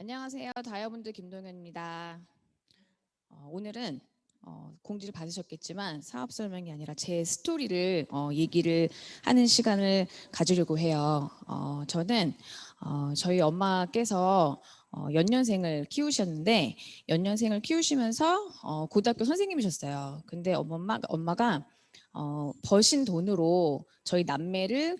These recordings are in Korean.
안녕하세요. 다이아몬드 김동현입니다. 오늘은 공지를 받으셨겠지만 사업 설명이 아니라 제 스토리를 얘기를 하는 시간을 가지려고 해요. 저는 저희 엄마께서 연년생을 키우셨는데 연년생을 키우시면서 고등학교 선생님이셨어요. 근데 엄마가 버신 돈으로 저희 남매를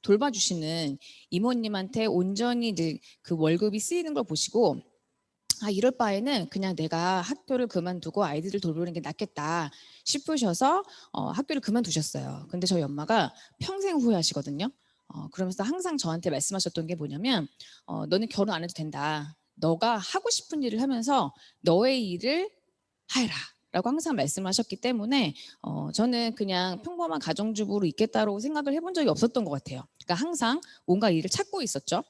돌봐주시는 이모님한테 온전히 이제 그 월급이 쓰이는 걸 보시고 이럴 바에는 그냥 내가 학교를 그만두고 아이들을 돌보는 게 낫겠다 싶으셔서 학교를 그만두셨어요. 근데 저희 엄마가 평생 후회하시거든요. 그러면서 항상 저한테 말씀하셨던 게 뭐냐면 너는 결혼 안 해도 된다. 너가 하고 싶은 일을 하면서 너의 일을 해라. 라고 항상 말씀하셨기 때문에 저는 그냥 평범한 가정주부로 있겠다라고 생각을 해본 적이 없었던 것 같아요. 그러니까 항상 뭔가 일을 찾고 있었죠.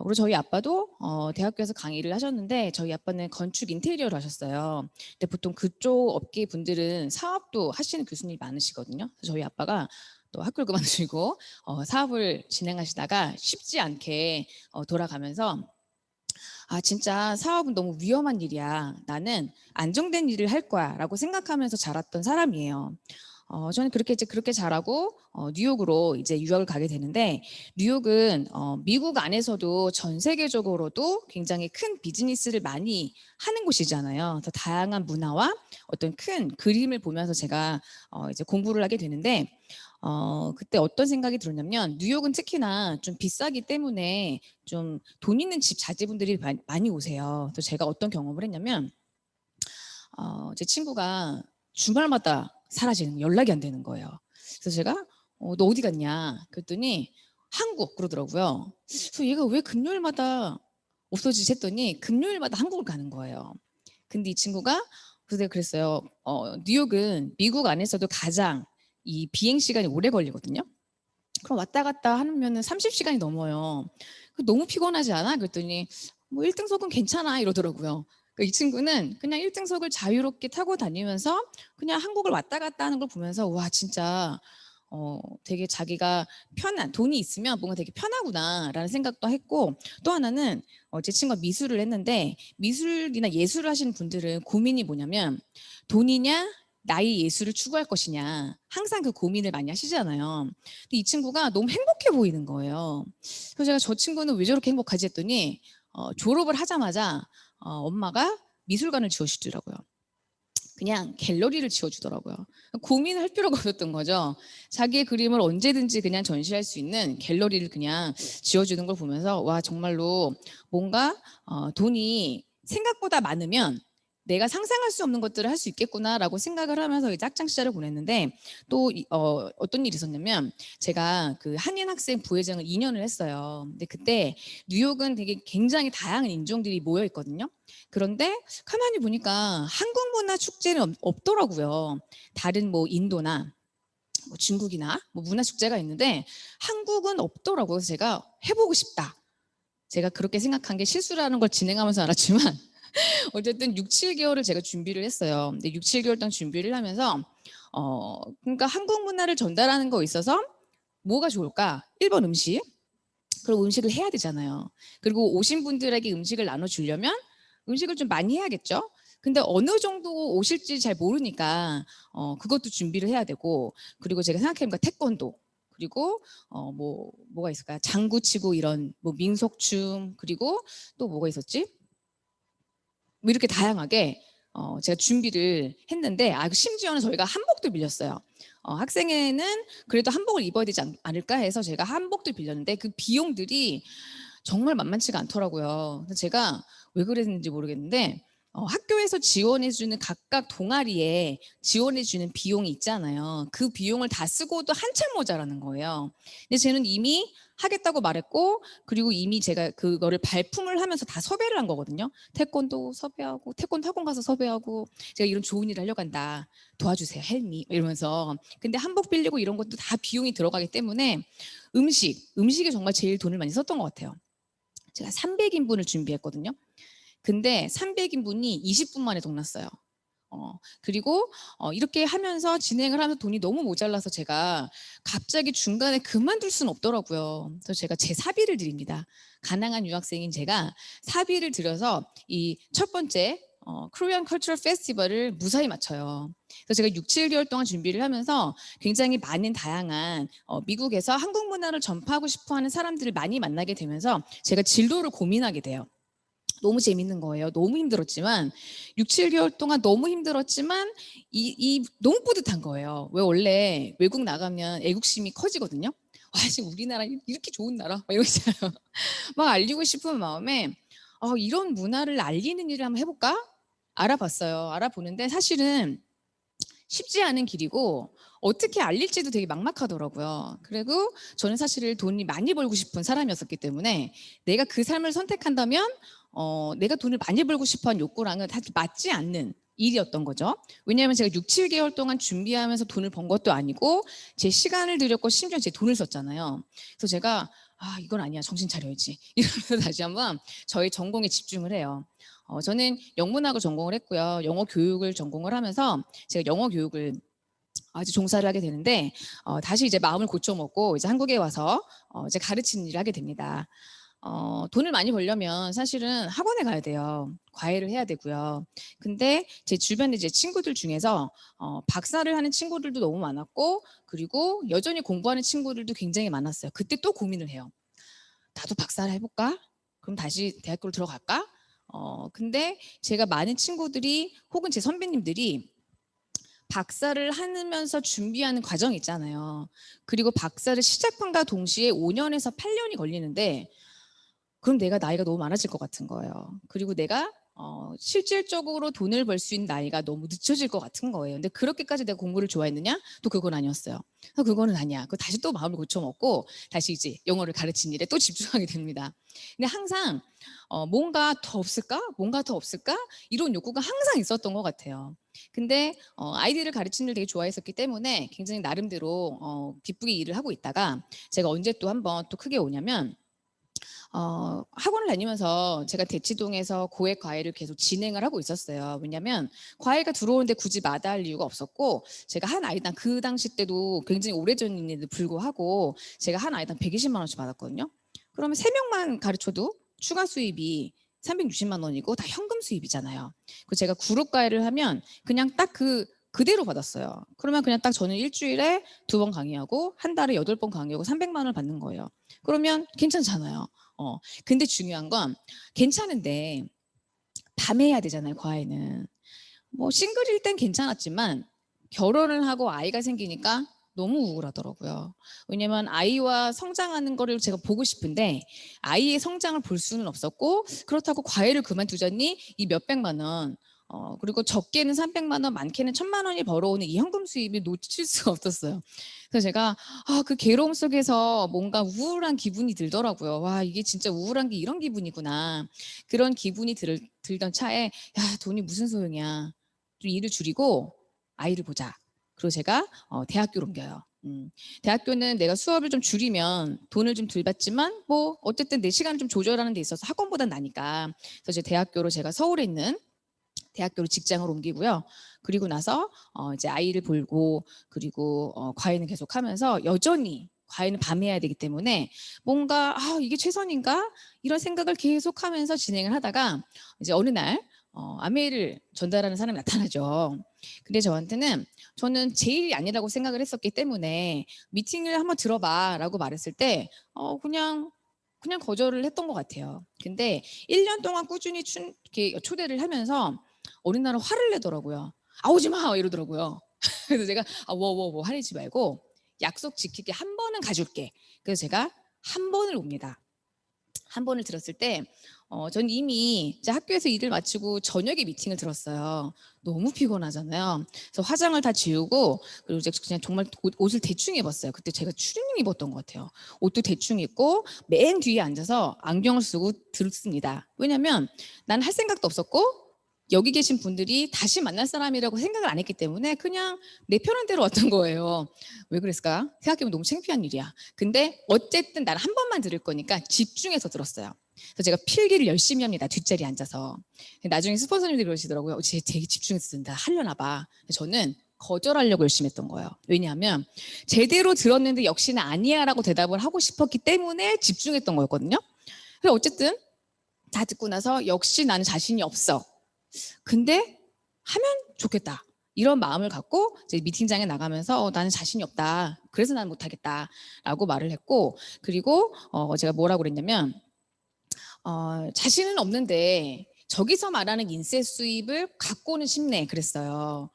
그리고 저희 아빠도 대학교에서 강의를 하셨는데 저희 아빠는 건축 인테리어를 하셨어요. 근데 보통 그쪽 업계 분들은 사업도 하시는 교수님이 많으시거든요. 그래서 저희 아빠가 또 학교를 그만두시고 사업을 진행하시다가 쉽지 않게 돌아가면서 진짜 사업은 너무 위험한 일이야. 나는 안정된 일을 할 거야. 라고 생각하면서 자랐던 사람이에요. 저는 그렇게 자라고 뉴욕으로 이제 유학을 가게 되는데 뉴욕은 미국 안에서도 전 세계적으로도 굉장히 큰 비즈니스를 많이 하는 곳이잖아요. 더 다양한 문화와 어떤 큰 그림을 보면서 제가 이제 공부를 하게 되는데 그때 어떤 생각이 들었냐면 뉴욕은 특히나 좀 비싸기 때문에 좀 돈 있는 집 자제분들이 많이 오세요. 그래서 제가 어떤 경험을 했냐면 제 친구가 주말마다 사라지는 연락이 안 되는 거예요. 그래서 제가 너 어디 갔냐? 그랬더니 한국 그러더라고요. 그래서 얘가 왜 금요일마다 없어지지 했더니 금요일마다 한국을 가는 거예요. 근데 이 친구가 그래서 내가 그랬어요. 뉴욕은 미국 안에서도 가장 이 비행 시간이 오래 걸리거든요. 그럼 왔다 갔다 하면은 30시간이 넘어요. 너무 피곤하지 않아? 그랬더니 뭐 1등석은 괜찮아 이러더라고요. 이 친구는 그냥 1등석을 자유롭게 타고 다니면서 그냥 한국을 왔다 갔다 하는 걸 보면서 와 진짜 되게 자기가 편한 돈이 있으면 뭔가 되게 편하구나라는 생각도 했고 또 하나는 제 친구가 미술을 했는데 미술이나 예술을 하시는 분들은 고민이 뭐냐면 돈이냐 나의 예술을 추구할 것이냐 항상 그 고민을 많이 하시잖아요. 근데 이 친구가 너무 행복해 보이는 거예요. 그래서 제가 저 친구는 왜 저렇게 행복하지 했더니 졸업을 하자마자 엄마가 미술관을 지어주더라고요. 그냥 갤러리를 지어주더라고요. 고민할 필요가 없었던 거죠. 자기의 그림을 언제든지 그냥 전시할 수 있는 갤러리를 그냥 지어주는 걸 보면서 와 정말로 뭔가 돈이 생각보다 많으면 내가 상상할 수 없는 것들을 할 수 있겠구나라고 생각을 하면서 이제 학창 시절을 보냈는데 또 어떤 일이 있었냐면 제가 그 한인 학생 부회장을 2년을 했어요. 근데 그때 뉴욕은 되게 굉장히 다양한 인종들이 모여 있거든요. 그런데 가만히 보니까 한국 문화 축제는 없더라고요. 다른 뭐 인도나 뭐 중국이나 뭐 문화 축제가 있는데 한국은 없더라고요. 그래서 제가 해보고 싶다. 제가 그렇게 생각한 게 실수라는 걸 진행하면서 알았지만 어쨌든 6, 7개월을 제가 준비를 했어요. 근데 6, 7개월 동안 준비를 하면서 그러니까 한국 문화를 전달하는 거 있어서 뭐가 좋을까? 1번 음식. 그리고 음식을 해야 되잖아요. 그리고 오신 분들에게 음식을 나눠주려면 음식을 좀 많이 해야겠죠. 근데 어느 정도 오실지 잘 모르니까 그것도 준비를 해야 되고 그리고 제가 생각해보니까 태권도 그리고 뭐가 있을까요? 장구치고 이런 뭐 민속춤 그리고 또 뭐가 있었지? 뭐 이렇게 다양하게 제가 준비를 했는데 심지어는 저희가 한복도 빌렸어요. 학생회는 그래도 한복을 입어야 되지 않을까 해서 제가 한복도 빌렸는데 그 비용들이 정말 만만치가 않더라고요. 그래서 제가 왜 그랬는지 모르겠는데 학교에서 지원해주는 각각 동아리에 지원해주는 비용이 있잖아요. 그 비용을 다 쓰고도 한참 모자라는 거예요. 근데 쟤는 이미 하겠다고 말했고 그리고 이미 제가 그거를 발품을 하면서 다 섭외를 한 거거든요. 태권도 섭외하고 태권도 학원 가서 섭외하고 제가 이런 좋은 일을 하려고 한다. 도와주세요. 헬미 이러면서 근데 한복 빌리고 이런 것도 다 비용이 들어가기 때문에 음식에 정말 제일 돈을 많이 썼던 것 같아요. 제가 300인분을 준비했거든요. 근데 300인분이 20분 만에 동났어요. 그리고 이렇게 하면서 진행을 하면서 돈이 너무 모자라서 제가 갑자기 중간에 그만둘 수는 없더라고요. 그래서 제가 제 사비를 드립니다. 가난한 유학생인 제가 사비를 들여서 이 첫 번째 코리안 컬처럴 페스티벌을 무사히 마쳐요. 그래서 제가 6, 7개월 동안 준비를 하면서 굉장히 많은 다양한 미국에서 한국 문화를 전파하고 싶어하는 사람들을 많이 만나게 되면서 제가 진로를 고민하게 돼요. 너무 재밌는 거예요. 너무 힘들었지만 6, 7개월 동안 너무 힘들었지만 너무 뿌듯한 거예요. 왜 원래 외국 나가면 애국심이 커지거든요. 와, 지금 우리나라 이렇게 좋은 나라 막 이러잖아요. 막 알리고 싶은 마음에 이런 문화를 알리는 일을 한번 해볼까? 알아봤어요. 알아보는데 사실은 쉽지 않은 길이고 어떻게 알릴지도 되게 막막하더라고요. 그리고 저는 사실 돈이 많이 벌고 싶은 사람이었기 때문에 내가 그 삶을 선택한다면 내가 돈을 많이 벌고 싶어하는 욕구랑은 사실 맞지 않는 일이었던 거죠. 왜냐하면 제가 6, 7개월 동안 준비하면서 돈을 번 것도 아니고 제 시간을 들였고 심지어 제 돈을 썼잖아요. 그래서 제가 이건 아니야. 정신 차려야지. 이러면서 다시 한번 저의 전공에 집중을 해요. 저는 영문학을 전공을 했고요. 영어 교육을 전공을 하면서 제가 영어 교육을 이제 종사를 하게 되는데 다시 이제 마음을 고쳐먹고 이제 한국에 와서 이제 가르치는 일을 하게 됩니다. 돈을 많이 벌려면 사실은 학원에 가야 돼요. 과외를 해야 되고요. 근데 제 주변에 제 친구들 중에서 박사를 하는 친구들도 너무 많았고 그리고 여전히 공부하는 친구들도 굉장히 많았어요. 그때 또 고민을 해요. 나도 박사를 해볼까? 그럼 다시 대학교로 들어갈까? 근데 제가 많은 친구들이 혹은 제 선배님들이 박사를 하면서 준비하는 과정이 있잖아요. 그리고 박사를 시작함과 동시에 5년에서 8년이 걸리는데 그럼 내가 나이가 너무 많아질 것 같은 거예요. 그리고 내가 실질적으로 돈을 벌 수 있는 나이가 너무 늦춰질 것 같은 거예요. 근데 그렇게까지 내가 공부를 좋아했느냐? 또 그건 아니었어요. 그래서 그거는 아니야. 그 다시 또 마음을 고쳐먹고 다시 이제 영어를 가르치는 일에 또 집중하게 됩니다. 근데 항상 뭔가 더 없을까? 뭔가 더 없을까? 이런 욕구가 항상 있었던 것 같아요. 근데 아이들을 가르치는 걸 되게 좋아했었기 때문에 굉장히 나름대로 기쁘게 일을 하고 있다가 제가 언제 또 한번 또 크게 오냐면 학원을 다니면서 제가 대치동에서 고액 과외를 계속 진행을 하고 있었어요. 왜냐하면 과외가 들어오는데 굳이 마다할 이유가 없었고 제가 한 아이당 그 당시 때도 굉장히 오래전인데도 불구하고 제가 한 아이당 120만 원씩 받았거든요. 그러면 3명만 가르쳐도 추가 수입이 360만 원이고 다 현금 수입이잖아요. 그 제가 그룹 과외를 하면 그냥 딱 그대로 받았어요. 그러면 그냥 딱 저는 일주일에 2번 강의하고 한 달에 8번 강의하고 300만 원을 받는 거예요. 그러면 괜찮잖아요. 근데 중요한 건 괜찮은데 밤에 해야 되잖아요, 과외는. 뭐 싱글일 땐 괜찮았지만 결혼을 하고 아이가 생기니까 너무 우울하더라고요. 왜냐면 아이와 성장하는 거를 제가 보고 싶은데 아이의 성장을 볼 수는 없었고 그렇다고 과외를 그만두자니 이 몇백만 원 그리고 적게는 300만 원, 많게는 1000만 원이 벌어오는 이 현금 수입이 놓칠 수가 없었어요. 그래서 제가 그 괴로움 속에서 뭔가 우울한 기분이 들더라고요. 와, 이게 진짜 우울한 게 이런 기분이구나. 그런 기분이 들던 차에 야, 돈이 무슨 소용이야. 좀 일을 줄이고 아이를 보자. 그리고 제가 대학교로 옮겨요. 대학교는 내가 수업을 좀 줄이면 돈을 좀 덜 받지만 뭐 어쨌든 내 시간을 좀 조절하는 데 있어서 학원보단 나니까. 그래서 이제 대학교로 제가 서울에 있는 대학교로 직장을 옮기고요. 그리고 나서 이제 아이를 볼고 그리고 과외는 계속하면서 여전히 과외는 밤에 해야 되기 때문에 뭔가 이게 최선인가 이런 생각을 계속하면서 진행을 하다가 이제 어느 날 아메이를 전달하는 사람이 나타나죠. 근데 저는 제 일이 아니라고 생각을 했었기 때문에 미팅을 한번 들어봐라고 말했을 때 그냥 거절을 했던 것 같아요. 근데 1년 동안 꾸준히 이렇게 초대를 하면서 어느 날은 화를 내더라고요. 오지 마 이러더라고요. 그래서 제가 워워워 화내지 말고 약속 지키게 한 번은 가줄게. 그래서 제가 한 번을 옵니다. 한 번을 들었을 때 전 이미 이제 학교에서 일을 마치고 저녁에 미팅을 들었어요. 너무 피곤하잖아요. 그래서 화장을 다 지우고 그리고 이제 그냥 정말 옷을 대충 입었어요. 그때 제가 추리닝 입었던 것 같아요. 옷도 대충 입고 맨 뒤에 앉아서 안경을 쓰고 들었습니다. 왜냐면 난 할 생각도 없었고 여기 계신 분들이 다시 만날 사람이라고 생각을 안 했기 때문에 그냥 내 편한 대로 왔던 거예요. 왜 그랬을까? 생각해보면 너무 창피한 일이야. 근데 어쨌든 난 한 번만 들을 거니까 집중해서 들었어요. 그래서 제가 필기를 열심히 합니다. 뒷자리에 앉아서. 나중에 스폰서님들이 그러시더라고요. 쟤 되게 집중해서 쓴다. 하려나 봐. 저는 거절하려고 열심히 했던 거예요. 왜냐하면 제대로 들었는데 역시나 아니야 라고 대답을 하고 싶었기 때문에 집중했던 거였거든요. 그래서 어쨌든 다 듣고 나서 역시 나는 자신이 없어. 근데 하면 좋겠다. 이런 마음을 갖고 이제 미팅장에 나가면서 나는 자신이 없다. 그래서 난 못하겠다라고 말을 했고, 그리고 제가 뭐라고 그랬냐면 자신은 없는데 저기서 말하는 인세 수입을 갖고는 싶네 그랬어요.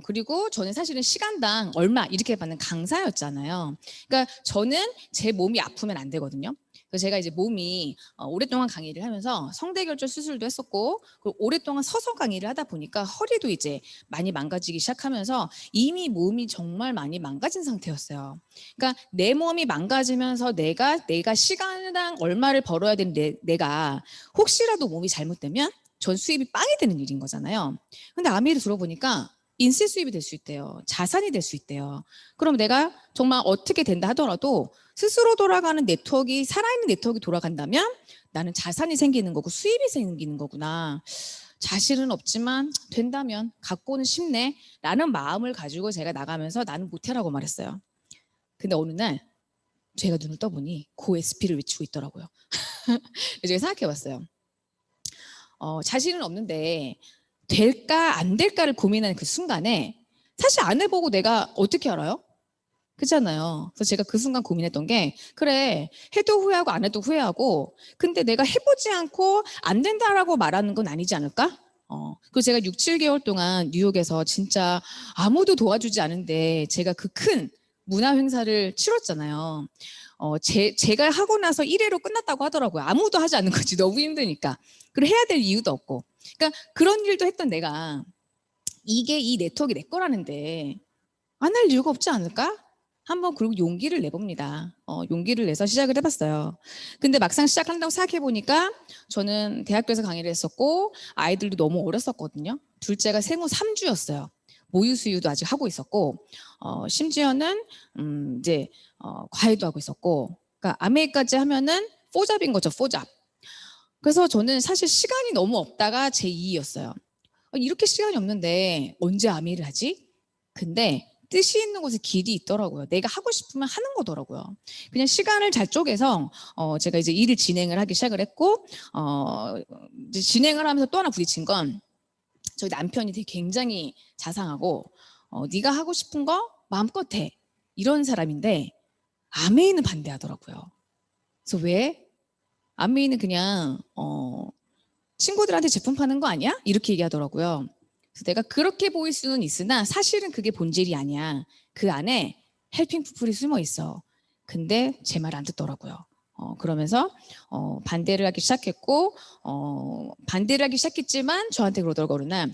그리고 저는 사실은 시간당 얼마 이렇게 받는 강사였잖아요. 그러니까 저는 제 몸이 아프면 안 되거든요. 그래서 제가 이제 몸이 오랫동안 강의를 하면서 성대결절 수술도 했었고, 그리고 오랫동안 서서 강의를 하다 보니까 허리도 이제 많이 망가지기 시작하면서 이미 몸이 정말 많이 망가진 상태였어요. 그러니까 내 몸이 망가지면서 내가 시간당 얼마를 벌어야 되는 내가 혹시라도 몸이 잘못되면 전 수입이 빵이 되는 일인 거잖아요. 근데 아미를 들어보니까 인세 수입이 될 수 있대요. 자산이 될 수 있대요. 그럼 내가 정말 어떻게 된다 하더라도 스스로 돌아가는 네트워크가 살아있는 네트워크가 돌아간다면 나는 자산이 생기는 거고 수입이 생기는 거구나. 자신은 없지만 된다면 갖고는 싶네 라는 마음을 가지고 제가 나가면서 나는 못해라고 말했어요. 근데 어느 날 제가 눈을 떠보니 고SP를 외치고 있더라고요. 제가 생각해봤어요. 자신은 없는데 될까 안 될까를 고민하는 그 순간에 사실 안 해보고 내가 어떻게 알아요? 그렇잖아요. 그래서 제가 그 순간 고민했던 게 그래 해도 후회하고 안 해도 후회하고 근데 내가 해보지 않고 안 된다라고 말하는 건 아니지 않을까? 그리고 제가 6, 7개월 동안 뉴욕에서 진짜 아무도 도와주지 않은데 제가 그 큰 문화 행사를 치렀잖아요. 제가 하고 나서 1회로 끝났다고 하더라고요. 아무도 하지 않는 거지. 너무 힘드니까. 그리고 해야 될 이유도 없고. 그러니까 그런 일도 했던 내가 이게 이 네트워크가 내 거라는데 안 할 이유가 없지 않을까? 한번 그리고 용기를 내봅니다. 용기를 내서 시작을 해봤어요. 근데 막상 시작한다고 생각해보니까 저는 대학교에서 강의를 했었고 아이들도 너무 어렸었거든요. 둘째가 생후 3주였어요. 모유 수유도 아직 하고 있었고 심지어는 이제 과외도 하고 있었고 그러니까 아메이까지 하면은 포잡인 거죠. 포잡. 그래서 저는 사실 시간이 너무 없다가 제 2였어요. 이렇게 시간이 없는데 언제 아미를 하지? 근데 뜻이 있는 곳에 길이 있더라고요. 내가 하고 싶으면 하는 거더라고요. 그냥 시간을 잘 쪼개서 제가 이제 일을 진행을 하기 시작을 했고 이제 진행을 하면서 또 하나 부딪힌 건 저희 남편이 되게 굉장히 자상하고 네가 하고 싶은 거 마음껏 해 이런 사람인데 아메이는 반대하더라고요. 그래서 왜? 아메이는 그냥 친구들한테 제품 파는 거 아니야? 이렇게 얘기하더라고요. 그래서 내가 그렇게 보일 수는 있으나 사실은 그게 본질이 아니야. 그 안에 헬핑 푸플이 숨어 있어. 근데 제 말 안 듣더라고요. 그러면서 반대를 하기 시작했고 반대를 하기 시작했지만 저한테 그러더라고요. 어느 날.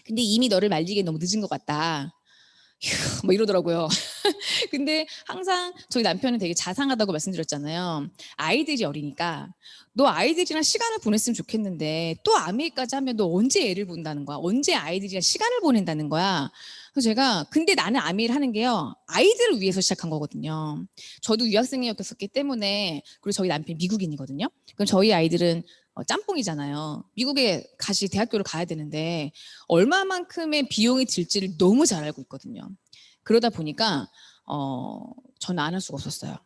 근데 이미 너를 말리기에 너무 늦은 것 같다. 휴, 뭐 이러더라고요. 근데 항상 저희 남편은 되게 자상하다고 말씀드렸잖아요. 아이들이 어리니까 너 아이들이랑 시간을 보냈으면 좋겠는데 또 아메이까지 하면 너 언제 애를 본다는 거야? 언제 아이들이랑 시간을 보낸다는 거야? 그래서 제가 근데 나는 아메이를 하는 게요. 아이들을 위해서 시작한 거거든요. 저도 유학생이었기 때문에 그리고 저희 남편이 미국인이거든요. 그럼 저희 아이들은 짬뽕이잖아요. 미국에 다시 대학교를 가야 되는데 얼마만큼의 비용이 들지를 너무 잘 알고 있거든요. 그러다 보니까 저는 안 할 수가 없었어요.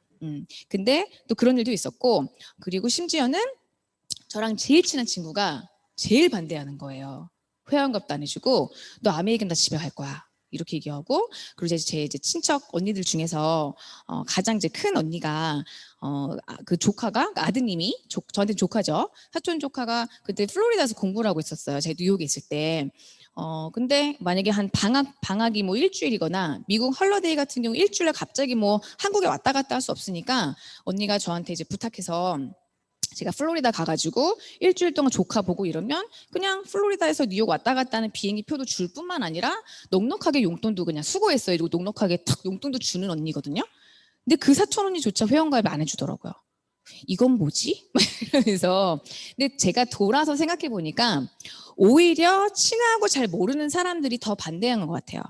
근데 또 그런 일도 있었고 그리고 심지어는 저랑 제일 친한 친구가 제일 반대하는 거예요. 회원값도 안 해주고 너 아메리칸 다 집에 갈 거야. 이렇게 얘기하고 그리고 제 이제 친척 언니들 중에서 가장 이제 큰 언니가 그 조카가 아드님이 저한테 조카죠. 사촌 조카가 그때 플로리다에서 공부를 하고 있었어요. 제가 뉴욕에 있을 때. 근데 만약에 한 방학이 뭐 일주일이거나 미국 헐러데이 같은 경우 일주일에 갑자기 뭐 한국에 왔다 갔다 할 수 없으니까 언니가 저한테 이제 부탁해서 제가 플로리다 가가지고 일주일 동안 조카 보고 이러면 그냥 플로리다에서 뉴욕 왔다 갔다 하는 비행기 표도 줄 뿐만 아니라 넉넉하게 용돈도 그냥 수고했어요. 이러고 넉넉하게 탁 용돈도 주는 언니거든요. 근데 그 사촌 언니조차 회원가입 안 해주더라고요. 이건 뭐지? 이러면서 근데 제가 돌아서 생각해 보니까 오히려 친하고 잘 모르는 사람들이 더 반대하는 것 같아요.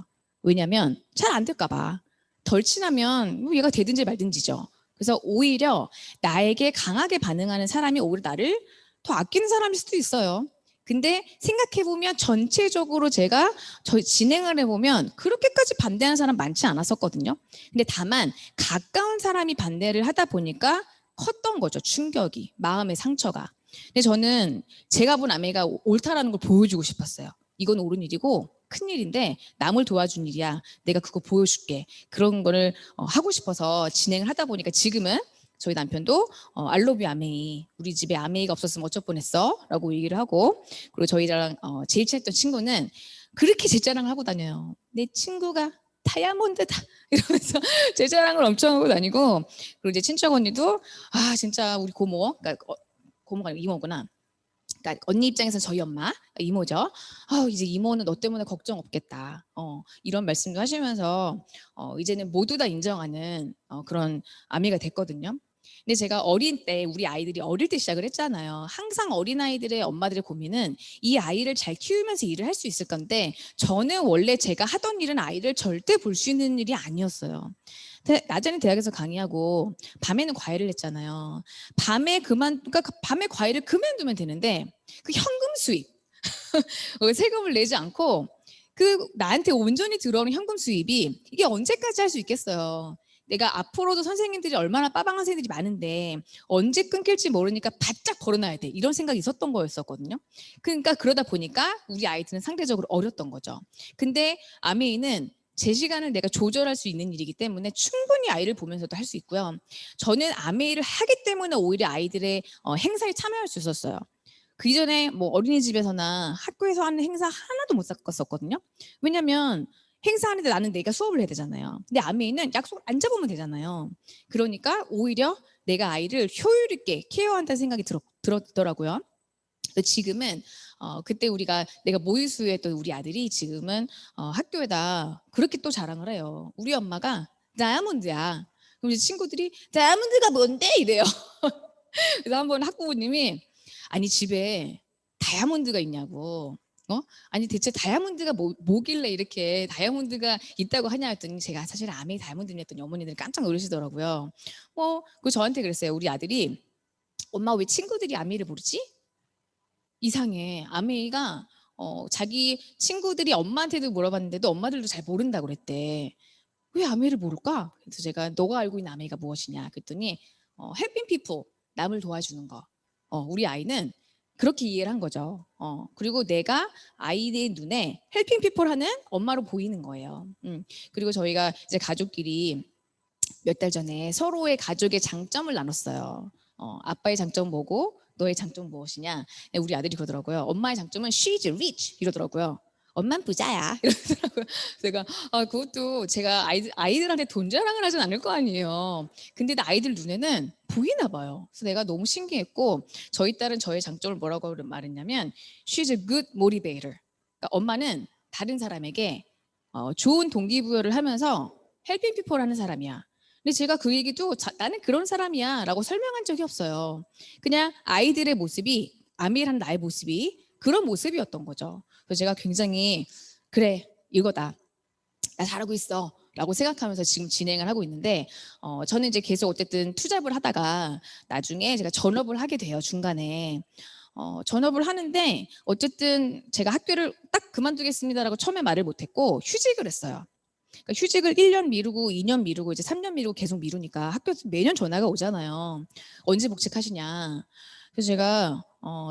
왜냐면 잘 안 될까 봐. 덜 친하면 뭐 얘가 되든지 말든지죠. 그래서 오히려 나에게 강하게 반응하는 사람이 오히려 나를 더 아끼는 사람일 수도 있어요. 근데 생각해보면 전체적으로 제가 진행을 해보면 그렇게까지 반대하는 사람 많지 않았었거든요. 근데 다만 가까운 사람이 반대를 하다 보니까 컸던 거죠. 충격이, 마음의 상처가. 근데 저는 제가 본 아메가 옳다라는 걸 보여주고 싶었어요. 이건 옳은 일이고 큰 일인데 남을 도와준 일이야. 내가 그거 보여줄게. 그런 거를 하고 싶어서 진행을 하다 보니까 지금은 저희 남편도 알로뷰 아메이, 우리 집에 아메이가 없었으면 어쩔 뻔했어 라고 얘기를 하고, 그리고 저희랑 제일 친했던 친구는 그렇게 제 자랑을 하고 다녀요. 내 친구가 다이아몬드다 이러면서 제 자랑을 엄청 하고 다니고, 그리고 이제 친척 언니도 아 진짜 우리 고모, 그러니까 고모가 아니고 이모구나. 그러니까 언니 입장에서는 저희 엄마, 이모죠. 아, 이제 이모는 너 때문에 걱정 없겠다. 이런 말씀도 하시면서 이제는 모두 다 인정하는 그런 아미가 됐거든요. 근데 제가 어린 때, 우리 아이들이 어릴 때 시작을 했잖아요. 항상 어린아이들의 엄마들의 고민은 이 아이를 잘 키우면서 일을 할 수 있을 건데, 저는 원래 제가 하던 일은 아이를 절대 볼 수 있는 일이 아니었어요. 낮에는 대학에서 강의하고 밤에는 과외를 했잖아요. 그러니까 밤에 과외를 그만두면 되는데 그 현금 수입, 세금을 내지 않고 그 나한테 온전히 들어오는 현금 수입이 이게 언제까지 할 수 있겠어요. 내가 앞으로도 선생님들이 얼마나 빠방한 선생님들이 많은데 언제 끊길지 모르니까 바짝 벌어놔야 돼. 이런 생각이 있었던 거였었거든요. 그러니까 그러다 보니까 우리 아이들은 상대적으로 어렸던 거죠. 근데 아메이는 제 시간을 내가 조절할 수 있는 일이기 때문에 충분히 아이를 보면서도 할 수 있고요. 저는 아메이를 하기 때문에 오히려 아이들의 행사에 참여할 수 있었어요. 그 이전에 뭐 어린이집에서나 학교에서 하는 행사 하나도 못 섞었었거든요. 왜냐면 행사하는데 나는 내가 수업을 해야 되잖아요. 근데 아메이는 약속을 안 잡으면 되잖아요. 그러니까 오히려 내가 아이를 효율 있게 케어한다는 생각이 들었더라고요. 지금은 그때 내가 모의수에 했던 우리 아들이 지금은 학교에다 그렇게 또 자랑을 해요. 우리 엄마가 다이아몬드야. 그럼 이제 친구들이 다이아몬드가 뭔데 이래요. 그래서 한번 학부모님이 아니 집에 다이아몬드가 있냐고. 아니 대체 다이아몬드가 뭐길래 이렇게 다이아몬드가 있다고 하냐 했더니 제가 사실 아메이 다이아몬드냐 했더니 어머니들이 깜짝 놀라시더라고요. 그 저한테 그랬어요. 우리 아들이 엄마 왜 친구들이 아메이를 모르지? 이상해. 아메이가 자기 친구들이 엄마한테도 물어봤는데도 엄마들도 잘 모른다고 그랬대. 왜 아메이를 모를까? 그래서 제가 너가 알고 있는 아메이가 무엇이냐 그랬더니 helping people, 남을 도와주는 거. 우리 아이는 그렇게 이해를 한 거죠. 그리고 내가 아이의 눈에 helping people 하는 엄마로 보이는 거예요. 그리고 저희가 이제 가족끼리 몇 달 전에 서로의 가족의 장점을 나눴어요. 아빠의 장점 뭐고 너의 장점 무엇이냐? 우리 아들이 그러더라고요. 엄마의 장점은 she's rich 이러더라고요. 엄마는 부자야 이러더라고요. 제가 그것도 제가 아이들한테 돈 자랑을 하진 않을 거 아니에요. 근데 아이들 눈에는 보이나 봐요. 그래서 내가 너무 신기했고 저희 딸은 저의 장점을 뭐라고 말했냐면 she's a good motivator. 그러니까 엄마는 다른 사람에게 좋은 동기부여를 하면서 헬핑 피플 하는 사람이야. 근데 제가 그 얘기도 나는 그런 사람이야 라고 설명한 적이 없어요. 그냥 아이들의 모습이 아미라는 나의 모습이 그런 모습이었던 거죠. 그래서 제가 굉장히 그래 이거다 나 잘하고 있어 라고 생각하면서 지금 진행을 하고 있는데 저는 이제 계속 어쨌든 투잡을 하다가 나중에 제가 전업을 하게 돼요. 중간에 전업을 하는데 어쨌든 제가 학교를 딱 그만두겠습니다라고 처음에 말을 못했고 휴직을 했어요. 그러니까 휴직을 1년 미루고 2년 미루고 이제 3년 미루고 계속 미루니까 학교에서 매년 전화가 오잖아요. 언제 복직하시냐. 그래서 제가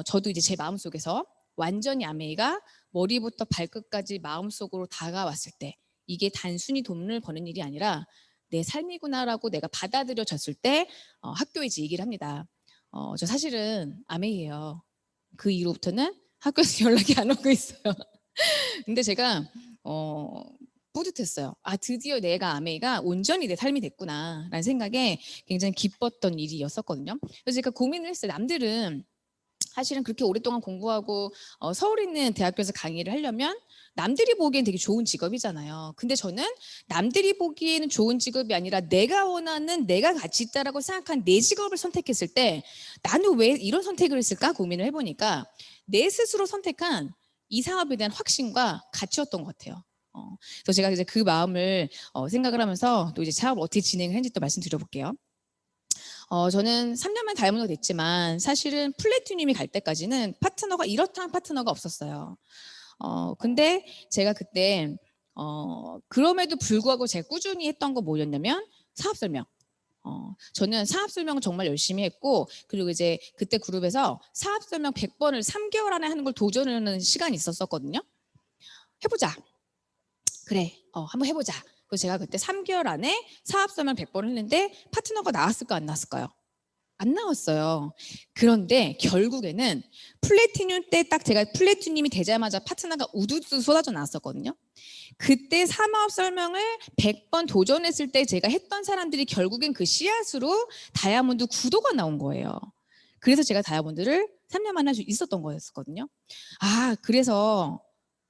저도 이제 제 마음속에서 완전히 아메이가 머리부터 발끝까지 마음속으로 다가왔을 때 이게 단순히 돈을 버는 일이 아니라 내 삶이구나라고 내가 받아들여졌을 때 학교에 이제 얘기를 합니다. 저 사실은 아메이예요. 그 이후부터는 학교에서 연락이 안 오고 있어요. 근데 제가 뿌듯했어요. 드디어 내가 아메이가 온전히 내 삶이 됐구나라는 생각에 굉장히 기뻤던 일이었었거든요. 그래서 제가 고민을 했어요. 남들은 사실은 그렇게 오랫동안 공부하고 서울에 있는 대학교에서 강의를 하려면 남들이 보기엔 되게 좋은 직업이잖아요. 근데 저는 남들이 보기에는 좋은 직업이 아니라 내가 원하는 내가 가치 있다라고 생각한 내 직업을 선택했을 때 나는 왜 이런 선택을 했을까 고민을 해보니까 내 스스로 선택한 이 사업에 대한 확신과 가치였던 것 같아요. 그래서 제가 이제 그 마음을 생각을 하면서 또 이제 사업을 어떻게 진행을 했는지 또 말씀드려볼게요. 저는 3년만 다이아몬드가 됐지만 사실은 플래티늄이 갈 때까지는 파트너가 이렇다는 파트너가 없었어요. 근데 제가 그때 그럼에도 불구하고 제가 꾸준히 했던 거 뭐였냐면 사업 설명. 저는 사업 설명을 정말 열심히 했고, 그리고 이제 그때 그룹에서 사업 설명 100번을 3개월 안에 하는 걸 도전하는 시간이 있었거든요. 해보자. 그래, 한번 해보자. 그래서 제가 그때 3개월 안에 사업 설명 100번을 했는데 파트너가 나왔을까 안 나왔을까요? 안 나왔어요. 그런데 결국에는 플래티늄 때 딱 제가 플래티늄이 되자마자 파트너가 우두두 쏟아져 나왔었거든요. 그때 사업 설명을 100번 도전했을 때 제가 했던 사람들이 결국엔 그 씨앗으로 다이아몬드 구도가 나온 거예요. 그래서 제가 다이아몬드를 3년 만에 할 수 있었던 거였거든요. 그래서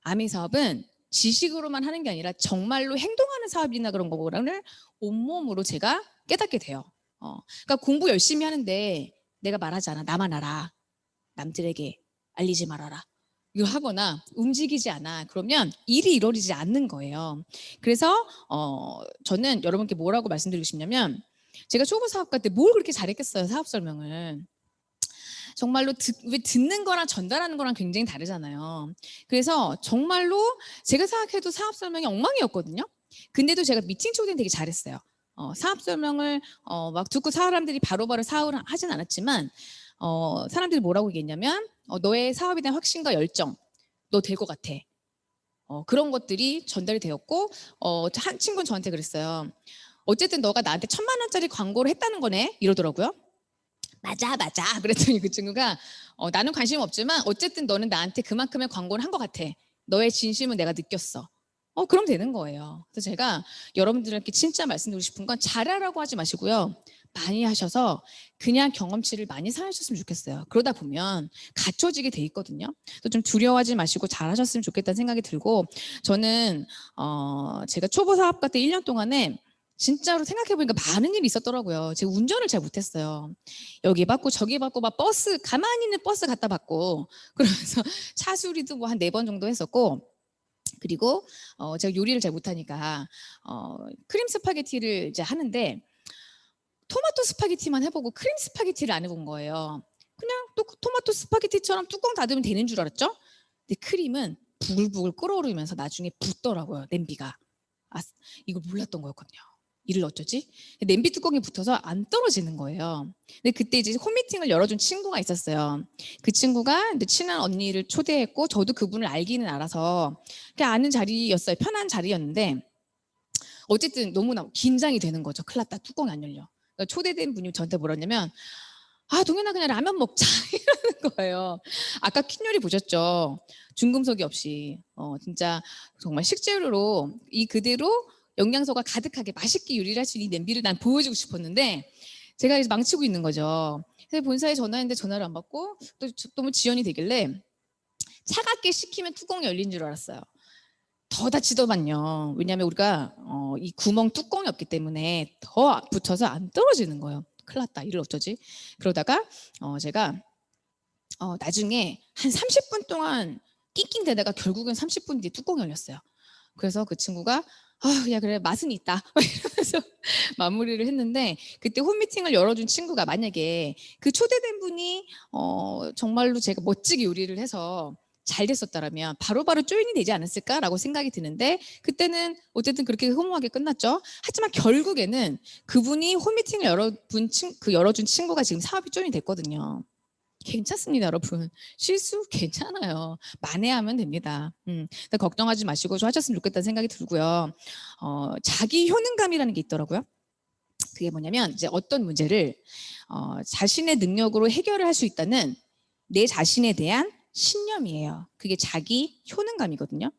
아미 사업은 지식으로만 하는 게 아니라 정말로 행동하는 사업이나 그런 거를 온몸으로 제가 깨닫게 돼요. 그러니까 공부 열심히 하는데 내가 말하지 않아. 나만 알아. 남들에게 알리지 말아라. 이걸 하거나 움직이지 않아. 그러면 일이 이루어지지 않는 거예요. 그래서 저는 여러분께 뭐라고 말씀드리고 싶냐면, 제가 초보 사업가 때 뭘 그렇게 잘했겠어요. 사업 설명을. 정말로 듣는 거랑 전달하는 거랑 굉장히 다르잖아요. 그래서 정말로 제가 생각해도 사업 설명이 엉망이었거든요. 근데도 제가 미팅 초대는 되게 잘했어요. 사업 설명을 막 듣고 사람들이 바로바로 사업을 하진 않았지만, 사람들이 뭐라고 얘기했냐면, 너의 사업에 대한 확신과 열정, 너 될 것 같아. 그런 것들이 전달이 되었고, 한 친구는 저한테 그랬어요. 어쨌든 너가 나한테 1,000만 원짜리 광고를 했다는 거네? 이러더라고요. 맞아. 그랬더니 그 친구가 나는 관심 없지만 어쨌든 너는 나한테 그만큼의 광고를 한 것 같아. 너의 진심은 내가 느꼈어. 그럼 되는 거예요. 그래서 제가 여러분들께 진짜 말씀드리고 싶은 건 잘하라고 하지 마시고요. 많이 하셔서 그냥 경험치를 많이 쌓으셨으면 좋겠어요. 그러다 보면 갖춰지게 돼 있거든요. 또 좀 두려워하지 마시고 잘하셨으면 좋겠다는 생각이 들고, 저는 제가 초보 사업가 때 1년 동안에 진짜로 생각해보니까 많은 일이 있었더라고요. 제가 운전을 잘 못했어요. 여기 받고 저기 받고 막 버스, 가만히 있는 버스 갖다 받고, 그러면서 차 수리도 뭐 한 4번 정도 했었고, 그리고 제가 요리를 잘 못하니까 크림 스파게티를 이제 하는데 토마토 스파게티만 해보고 크림 스파게티를 안 해본 거예요. 그냥 또 토마토 스파게티처럼 뚜껑 닫으면 되는 줄 알았죠? 근데 크림은 부글부글 끓어오르면서 나중에 붓더라고요, 냄비가. 이걸 몰랐던 거였거든요. 이를 어쩌지? 냄비 뚜껑이 붙어서 안 떨어지는 거예요. 근데 그때 이제 홈미팅을 열어준 친구가 있었어요. 그 친구가 이제 친한 언니를 초대했고, 저도 그분을 알기는 알아서 그냥 아는 자리였어요. 편한 자리였는데, 어쨌든 너무나 긴장이 되는 거죠. 큰일 났다. 뚜껑이 안 열려. 그러니까 초대된 분이 저한테 뭐랬냐면, 동현아 그냥 라면 먹자 이러는 거예요. 아까 kit요리 보셨죠? 중금속이 없이 진짜 정말 식재료로 이 그대로 영양소가 가득하게 맛있게 요리를 할 수 있는 냄비를 난 보여주고 싶었는데, 제가 이제 망치고 있는 거죠. 그래서 본사에 전화했는데 전화를 안 받고, 또 너무 지연이 되길래 차갑게 식히면 뚜껑이 열린 줄 알았어요. 더 다치더만요. 왜냐하면 우리가 이 구멍 뚜껑이 없기 때문에 더 붙어서 안 떨어지는 거예요. 큰일 났다. 이를 어쩌지? 그러다가 제가 나중에 한 30분 동안 낑낑대다가 결국엔 30분 뒤에 뚜껑이 열렸어요. 그래서 그 친구가 야 그래 맛은 있다 이러면서 마무리를 했는데, 그때 홈미팅을 열어준 친구가 만약에 그 초대된 분이 정말로 제가 멋지게 요리를 해서 잘 됐었다라면 바로바로 조인이 되지 않았을까라고 생각이 드는데, 그때는 어쨌든 그렇게 허무하게 끝났죠. 하지만 결국에는 그분이 홈미팅을 열어준 친구가 지금 사업이 조인이 됐거든요. 괜찮습니다, 여러분. 실수 괜찮아요. 만회하면 됩니다. 걱정하지 마시고 좀 하셨으면 좋겠다는 생각이 들고요. 자기 효능감이라는 게 있더라고요. 그게 뭐냐면 이제 어떤 문제를 자신의 능력으로 해결을 할 수 있다는 내 자신에 대한 신념이에요. 그게 자기 효능감이거든요.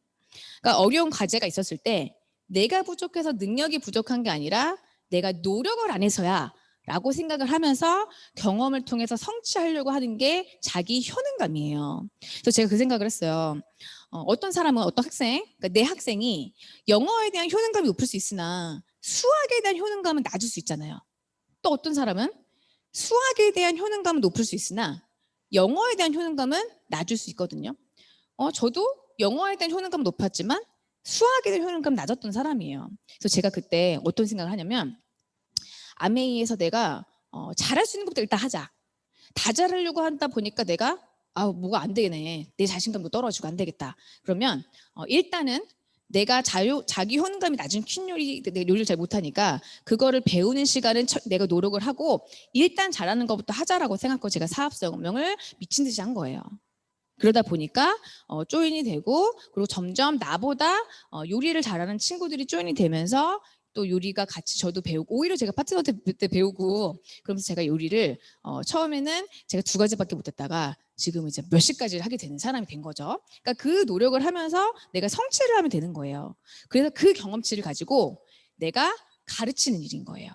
그러니까 어려운 과제가 있었을 때 내가 부족해서 능력이 부족한 게 아니라 내가 노력을 안 해서야 라고 생각을 하면서 경험을 통해서 성취하려고 하는 게 자기 효능감이에요. 그래서 제가 그 생각을 했어요. 어떤 사람은, 어떤 학생, 그러니까 내 학생이 영어에 대한 효능감이 높을 수 있으나 수학에 대한 효능감은 낮을 수 있잖아요. 또 어떤 사람은 수학에 대한 효능감은 높을 수 있으나 영어에 대한 효능감은 낮을 수 있거든요. 저도 영어에 대한 효능감은 높았지만 수학에 대한 효능감은 낮았던 사람이에요. 그래서 제가 그때 어떤 생각을 하냐면, 아메이에서 내가 잘할 수 있는 것부터 일단 하자. 다 잘하려고 하다 보니까 내가 뭐가 안 되네. 내 자신감도 떨어지고 안 되겠다. 그러면 일단은 내가 자기 효능감이 낮은 퀸 요리를 잘 못하니까 그거를 배우는 시간은 내가 노력을 하고 일단 잘하는 것부터 하자라고 생각하고 제가 사업성명을 미친 듯이 한 거예요. 그러다 보니까 조인이 되고 그리고 점점 나보다 요리를 잘하는 친구들이 조인이 되면서 또 요리가 같이 저도 배우고 오히려 제가 파트너 때 배우고 그러면서 제가 요리를 처음에는 제가 2가지밖에 못했다가 지금 이제 몇십 가지를 하게 되는 사람이 된 거죠. 그러니까 그 노력을 하면서 내가 성취를 하면 되는 거예요. 그래서 그 경험치를 가지고 내가 가르치는 일인 거예요.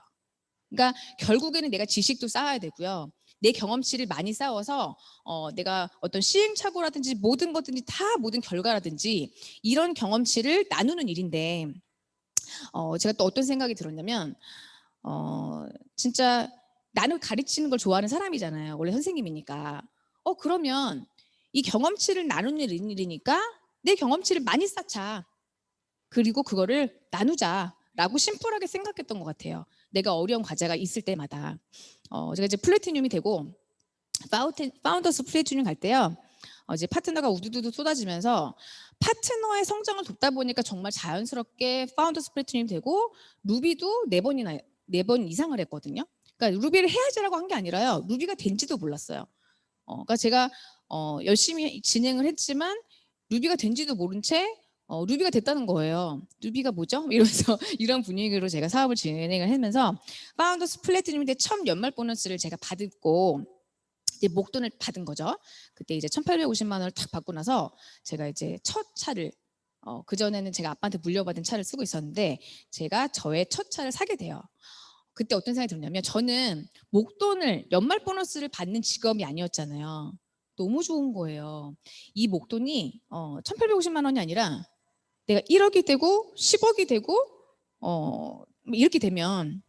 그러니까 결국에는 내가 지식도 쌓아야 되고요. 내 경험치를 많이 쌓아서 내가 어떤 시행착오라든지 모든 것들이 다 모든 결과라든지 이런 경험치를 나누는 일인데 제가 또 어떤 생각이 들었냐면 진짜 나는 가르치는 걸 좋아하는 사람이잖아요. 원래 선생님이니까. 그러면 이 경험치를 나누는 일이니까 내 경험치를 많이 쌓자. 그리고 그거를 나누자라고 심플하게 생각했던 것 같아요. 내가 어려운 과제가 있을 때마다. 제가 이제 플래티늄이 되고 파운더스 플래티늄 갈 때요. 이제 파트너가 우두두두 쏟아지면서 파트너의 성장을 돕다 보니까 정말 자연스럽게 파운더스 플래티늄이 되고 루비도 4번 이상을 했거든요. 그러니까 루비를 해야지라고 한 게 아니라요. 루비가 된지도 몰랐어요. 그러니까 제가 열심히 진행을 했지만 루비가 된지도 모른 채 루비가 됐다는 거예요. 루비가 뭐죠? 이러면서 이런 분위기로 제가 사업을 진행을 하면서 파운더스 플래티늄 때 처음 연말 보너스를 제가 받고 이제 목돈을 받은 거죠. 그때 이제 1,850만 원을 탁 받고 나서 제가 이제 첫 차를 그전에는 제가 아빠한테 물려받은 차를 쓰고 있었는데 제가 저의 첫 차를 사게 돼요. 그때 어떤 생각이 들었냐면 저는 목돈을 연말 보너스를 받는 직업이 아니었잖아요. 너무 좋은 거예요. 이 목돈이 1,850만 원이 아니라 내가 1억이 되고 10억이 되고 이렇게 되면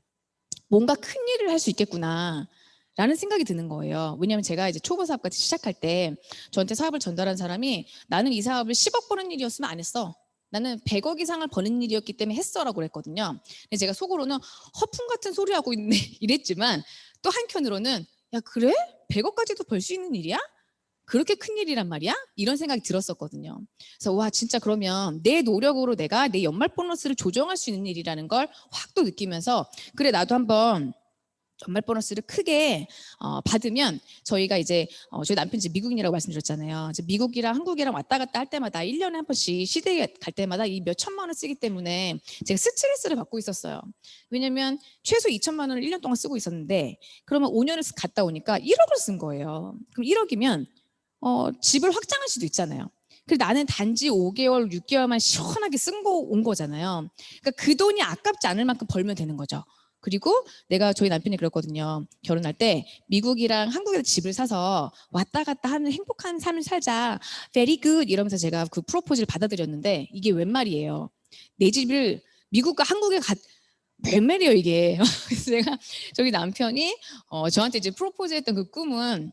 뭔가 큰 일을 할 수 있겠구나. 라는 생각이 드는 거예요. 왜냐하면 제가 이제 초보 사업까지 시작할 때 저한테 사업을 전달한 사람이 나는 이 사업을 10억 버는 일이었으면 안 했어. 나는 100억 이상을 버는 일이었기 때문에 했어라고 그랬거든요. 근데 제가 속으로는 허풍 같은 소리 하고 있네 이랬지만 또 한켠으로는 야 그래? 100억까지도 벌 수 있는 일이야? 그렇게 큰 일이란 말이야? 이런 생각이 들었었거든요. 그래서 와 진짜 그러면 내 노력으로 내가 내 연말 보너스를 조정할 수 있는 일이라는 걸 확 또 느끼면서 그래 나도 한번 연말 보너스를 크게 받으면 저희가 이제 저희 남편이 이제 미국인이라고 말씀드렸잖아요. 이제 미국이랑 한국이랑 왔다 갔다 할 때마다 1년에 한 번씩 시댁에 갈 때마다 이 몇 천만 원 쓰기 때문에 제가 스트레스를 받고 있었어요. 왜냐면 최소 2천만 원을 1년 동안 쓰고 있었는데 그러면 5년을 갔다 오니까 1억을 쓴 거예요. 그럼 1억이면 집을 확장할 수도 있잖아요. 근데 나는 단지 5개월, 6개월만 시원하게 쓴 거 온 거잖아요. 그러니까 그 돈이 아깝지 않을 만큼 벌면 되는 거죠. 그리고 내가 저희 남편이 그랬거든요. 결혼할 때 미국이랑 한국에서 집을 사서 왔다 갔다 하는 행복한 삶을 살자. Very good 이러면서 제가 그 프로포즈를 받아들였는데 이게 웬 말이에요. 내 집을 미국과 한국에 웬 말이에요 이게. 그래서 제가 저희 남편이 저한테 이제 프로포즈했던 그 꿈은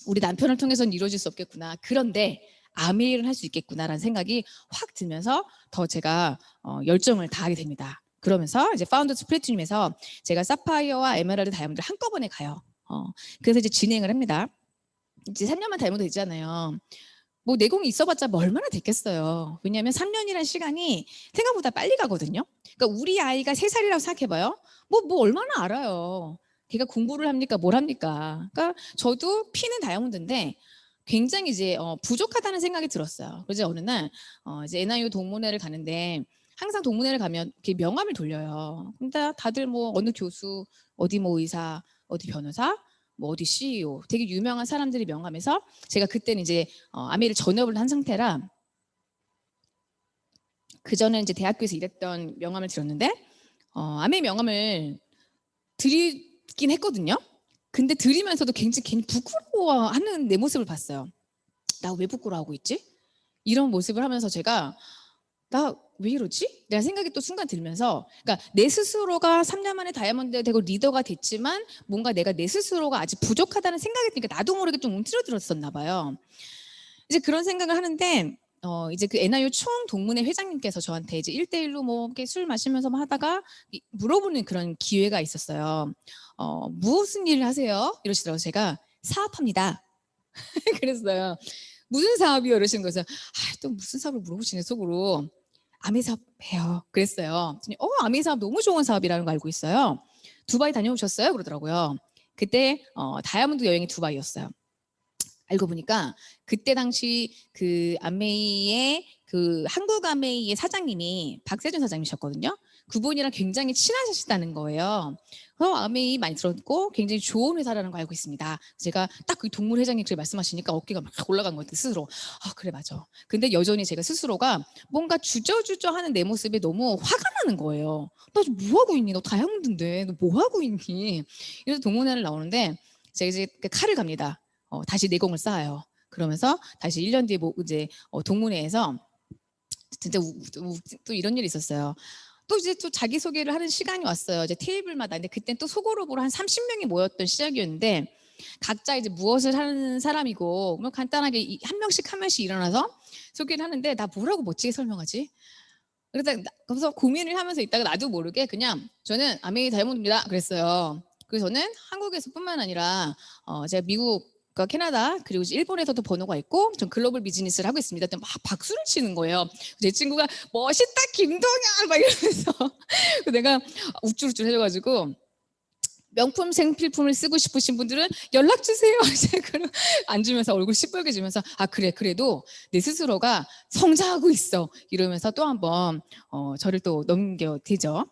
우리 남편을 통해서는 이루어질 수 없겠구나. 그런데 아메이를 할 수 있겠구나라는 생각이 확 들면서 더 제가 열정을 다하게 됩니다. 그러면서 이제 파운더스 플래티늄에서 제가 사파이어와 에메랄드 다이아몬드를 한꺼번에 가요. 그래서 이제 진행을 합니다. 이제 3년만 다이아몬드 되잖아요. 뭐 내공이 있어봤자 뭐 얼마나 됐겠어요. 왜냐하면 3년이라는 시간이 생각보다 빨리 가거든요. 그러니까 우리 아이가 3살이라고 생각해봐요. 뭐 얼마나 알아요. 걔가 공부를 합니까? 뭘 합니까? 그러니까 저도 피는 다이아몬드인데 굉장히 이제 부족하다는 생각이 들었어요. 그래서 어느 날 이제 NIU 동문회를 가는데 항상 동문회를 가면 이렇게 명함을 돌려요. 근데 다들 뭐 어느 교수, 어디 뭐 의사, 어디 변호사, 뭐 어디 CEO, 되게 유명한 사람들이 명함에서 제가 그때는 이제 아메를 전업을 한 상태라 그 전에 이제 대학교에서 일했던 명함을 들었는데 아메 명함을 드리긴 했거든요. 근데 드리면서도 굉장히 괜히 부끄러워하는 내 모습을 봤어요. 나 왜 부끄러워하고 있지? 이런 모습을 하면서 제가 나 왜 이러지? 라는 생각이 또 순간 들면서 그러니까 내 스스로가 3년 만에 다이아몬드 되고 리더가 됐지만 뭔가 내가 내 스스로가 아직 부족하다는 생각이 드니까 나도 모르게 좀 움츠러들었었나 봐요. 이제 그런 생각을 하는데 이제 그 NIU 총 동문회 회장님께서 저한테 이제 1대1로 뭐 이렇게 술 마시면서 뭐 하다가 물어보는 그런 기회가 있었어요. 무슨 일을 하세요? 이러시더라고요. 제가 사업합니다. 그랬어요. 무슨 사업이요? 이러시는 거죠. 또 무슨 사업을 물어보시네 속으로. 아메 사업 해요. 그랬어요. 그랬더니 아메 사업 너무 좋은 사업이라는 거 알고 있어요. 두바이 다녀오셨어요? 그러더라고요. 그때 다이아몬드 여행이 두바이였어요. 알고 보니까 그때 당시 그 아메이의 그 한국 아메이의 사장님이 박세준 사장님이셨거든요. 그분이랑 굉장히 친하셨다는 거예요. 아메이 많이 들었고 굉장히 좋은 회사라는 거 알고 있습니다. 제가 딱 그 동물 회장님 그렇게 말씀하시니까 어깨가 막 올라간 것 같아요. 스스로. 그래 맞아. 근데 여전히 제가 스스로가 뭔가 주저주저하는 내 모습에 너무 화가 나는 거예요. 나 뭐 하고 있니? 너 다이아몬드인데 너 뭐 하고 있니? 이래서 동문회를 나오는데 제가 이제 그 칼을 갑니다. 다시 내공을 쌓아요. 그러면서 다시 1년 뒤에 이제 동문회에서 진짜 또 이런 일이 있었어요. 또 이제 또 자기소개를 하는 시간이 왔어요. 이제 테이블마다. 근데 그때 또 소그룹으로 한 30명이 모였던 시작이었는데 각자 이제 무엇을 하는 사람이고 뭐 간단하게 한 명씩 일어나서 소개를 하는데 나 뭐라고 멋지게 설명하지? 그래서 고민을 하면서 있다가 나도 모르게 그냥 저는 아메이 다이아몬드입니다. 그랬어요. 그래서 저는 한국에서뿐만 아니라 제가 미국과 캐나다 그리고 일본에서도 번호가 있고 전 글로벌 비즈니스를 하고 있습니다. 막 박수를 치는 거예요. 제 친구가 멋있다 김동현 막 이러면서 내가 우쭐우쭐 해줘가지고 명품 생필품을 쓰고 싶으신 분들은 연락 주세요. 안 주면서 얼굴 시뻘개지면서 그래 그래도 내 스스로가 성장하고 있어 이러면서 또 한번 저를 또 넘겨대죠.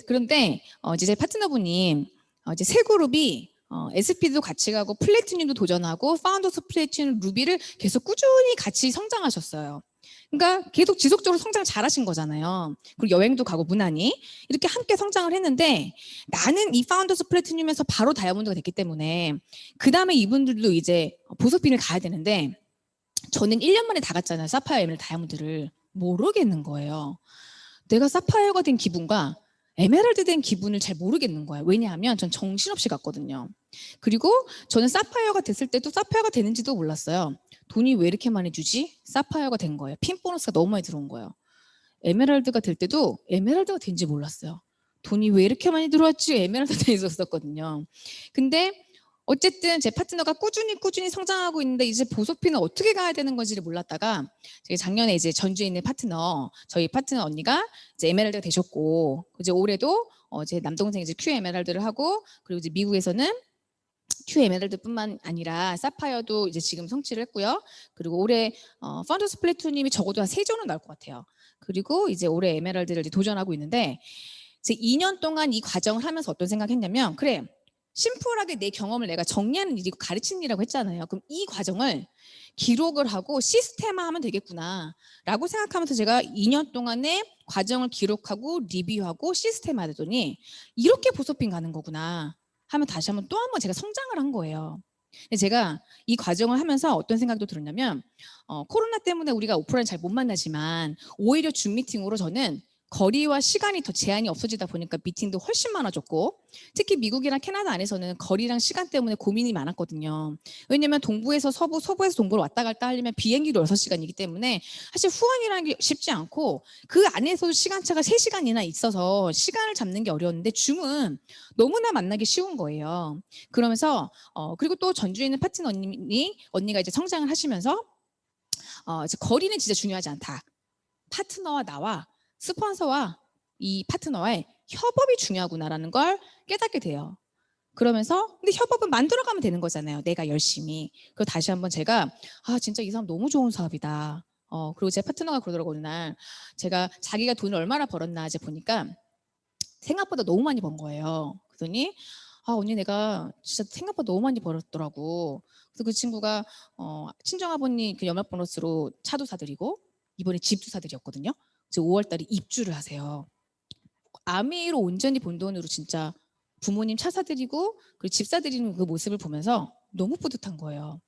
그런데 이제 제 파트너분님 이제 새 그룹이 SP도 같이 가고 플래티늄도 도전하고 파운더스 플래티늄 루비를 계속 꾸준히 같이 성장하셨어요. 그러니까 계속 지속적으로 성장 잘하신 거잖아요. 그리고 여행도 가고 무난히 이렇게 함께 성장을 했는데 나는 이 파운더스 플래티늄에서 바로 다이아몬드가 됐기 때문에 그 다음에 이분들도 이제 보석핀을 가야 되는데 저는 1년 만에 다 갔잖아요. 사파이어 에메랄드 다이아몬드를 모르겠는 거예요. 내가 사파이어가 된 기분과 에메랄드 된 기분을 잘 모르겠는 거예요. 왜냐하면 전 정신없이 갔거든요. 그리고 저는 사파이어가 됐을 때도 사파이어가 되는지도 몰랐어요. 돈이 왜 이렇게 많이 주지? 사파이어가 된 거예요. 핀 보너스가 너무 많이 들어온 거예요. 에메랄드가 될 때도 에메랄드가 된지 몰랐어요. 돈이 왜 이렇게 많이 들어왔지? 에메랄드가 있었거든요. 근데 어쨌든 제 파트너가 꾸준히 성장하고 있는데 이제 보석핀은 어떻게 가야 되는 건지를 몰랐다가 제가 작년에 이제 전주에 있는 저희 파트너 언니가 이제 에메랄드가 되셨고 이제 올해도 제 남동생이 이제 큐 에메랄드를 하고 그리고 이제 미국에서는 큐 에메랄드뿐만 아니라 사파이어도 이제 지금 성취를 했고요. 그리고 올해 파운더스 플래티늄이 적어도 한 3조는 나올 것 같아요. 그리고 이제 올해 에메랄드를 이제 도전하고 있는데 제 2년 동안 이 과정을 하면서 어떤 생각했냐면 그래 심플하게 내 경험을 내가 정리하는 일이고 가르치는 일이라고 했잖아요. 그럼 이 과정을 기록을 하고 시스템화하면 되겠구나 라고 생각하면서 제가 2년 동안의 과정을 기록하고 리뷰하고 시스템화하더니 이렇게 보석핀 가는 거구나 하면 다시 한번 또 한 번 제가 성장을 한 거예요. 근데 제가 이 과정을 하면서 어떤 생각도 들었냐면 코로나 때문에 우리가 오프라인 잘 못 만나지만 오히려 줌 미팅으로 저는 거리와 시간이 더 제한이 없어지다 보니까 미팅도 훨씬 많아졌고 특히 미국이랑 캐나다 안에서는 거리랑 시간 때문에 고민이 많았거든요. 왜냐면 동부에서 서부, 서부에서 동부로 왔다 갔다 하려면 비행기로 6시간이기 때문에 사실 후항이라는 게 쉽지 않고 그 안에서도 시간차가 3시간이나 있어서 시간을 잡는 게 어려웠는데 줌은 너무나 만나기 쉬운 거예요. 그러면서 그리고 또 전주에 있는 파트너 언니가 이제 성장을 하시면서 이제 거리는 진짜 중요하지 않다. 파트너와 나와 스폰서와 이 파트너와의 협업이 중요하구나라는 걸 깨닫게 돼요. 그러면서 근데 협업은 만들어가면 되는 거잖아요. 내가 열심히. 그리고 다시 한번 제가 진짜 이 사람 너무 좋은 사업이다. 그리고 제 파트너가 그러더라고요. 어느 날 제가 자기가 돈을 얼마나 벌었나 이제 보니까 생각보다 너무 많이 번 거예요. 그러더니 언니 내가 진짜 생각보다 너무 많이 벌었더라고. 그래서 그 친구가 친정아버님 그 연말 보너스로 차도 사드리고 이번에 집도 사드렸거든요. 이제 5월 달에 입주를 하세요. 아메이로 온전히 본 돈으로 진짜 부모님 차 사드리고 그리고 집 사드리는 그 모습을 보면서 너무 뿌듯한 거예요.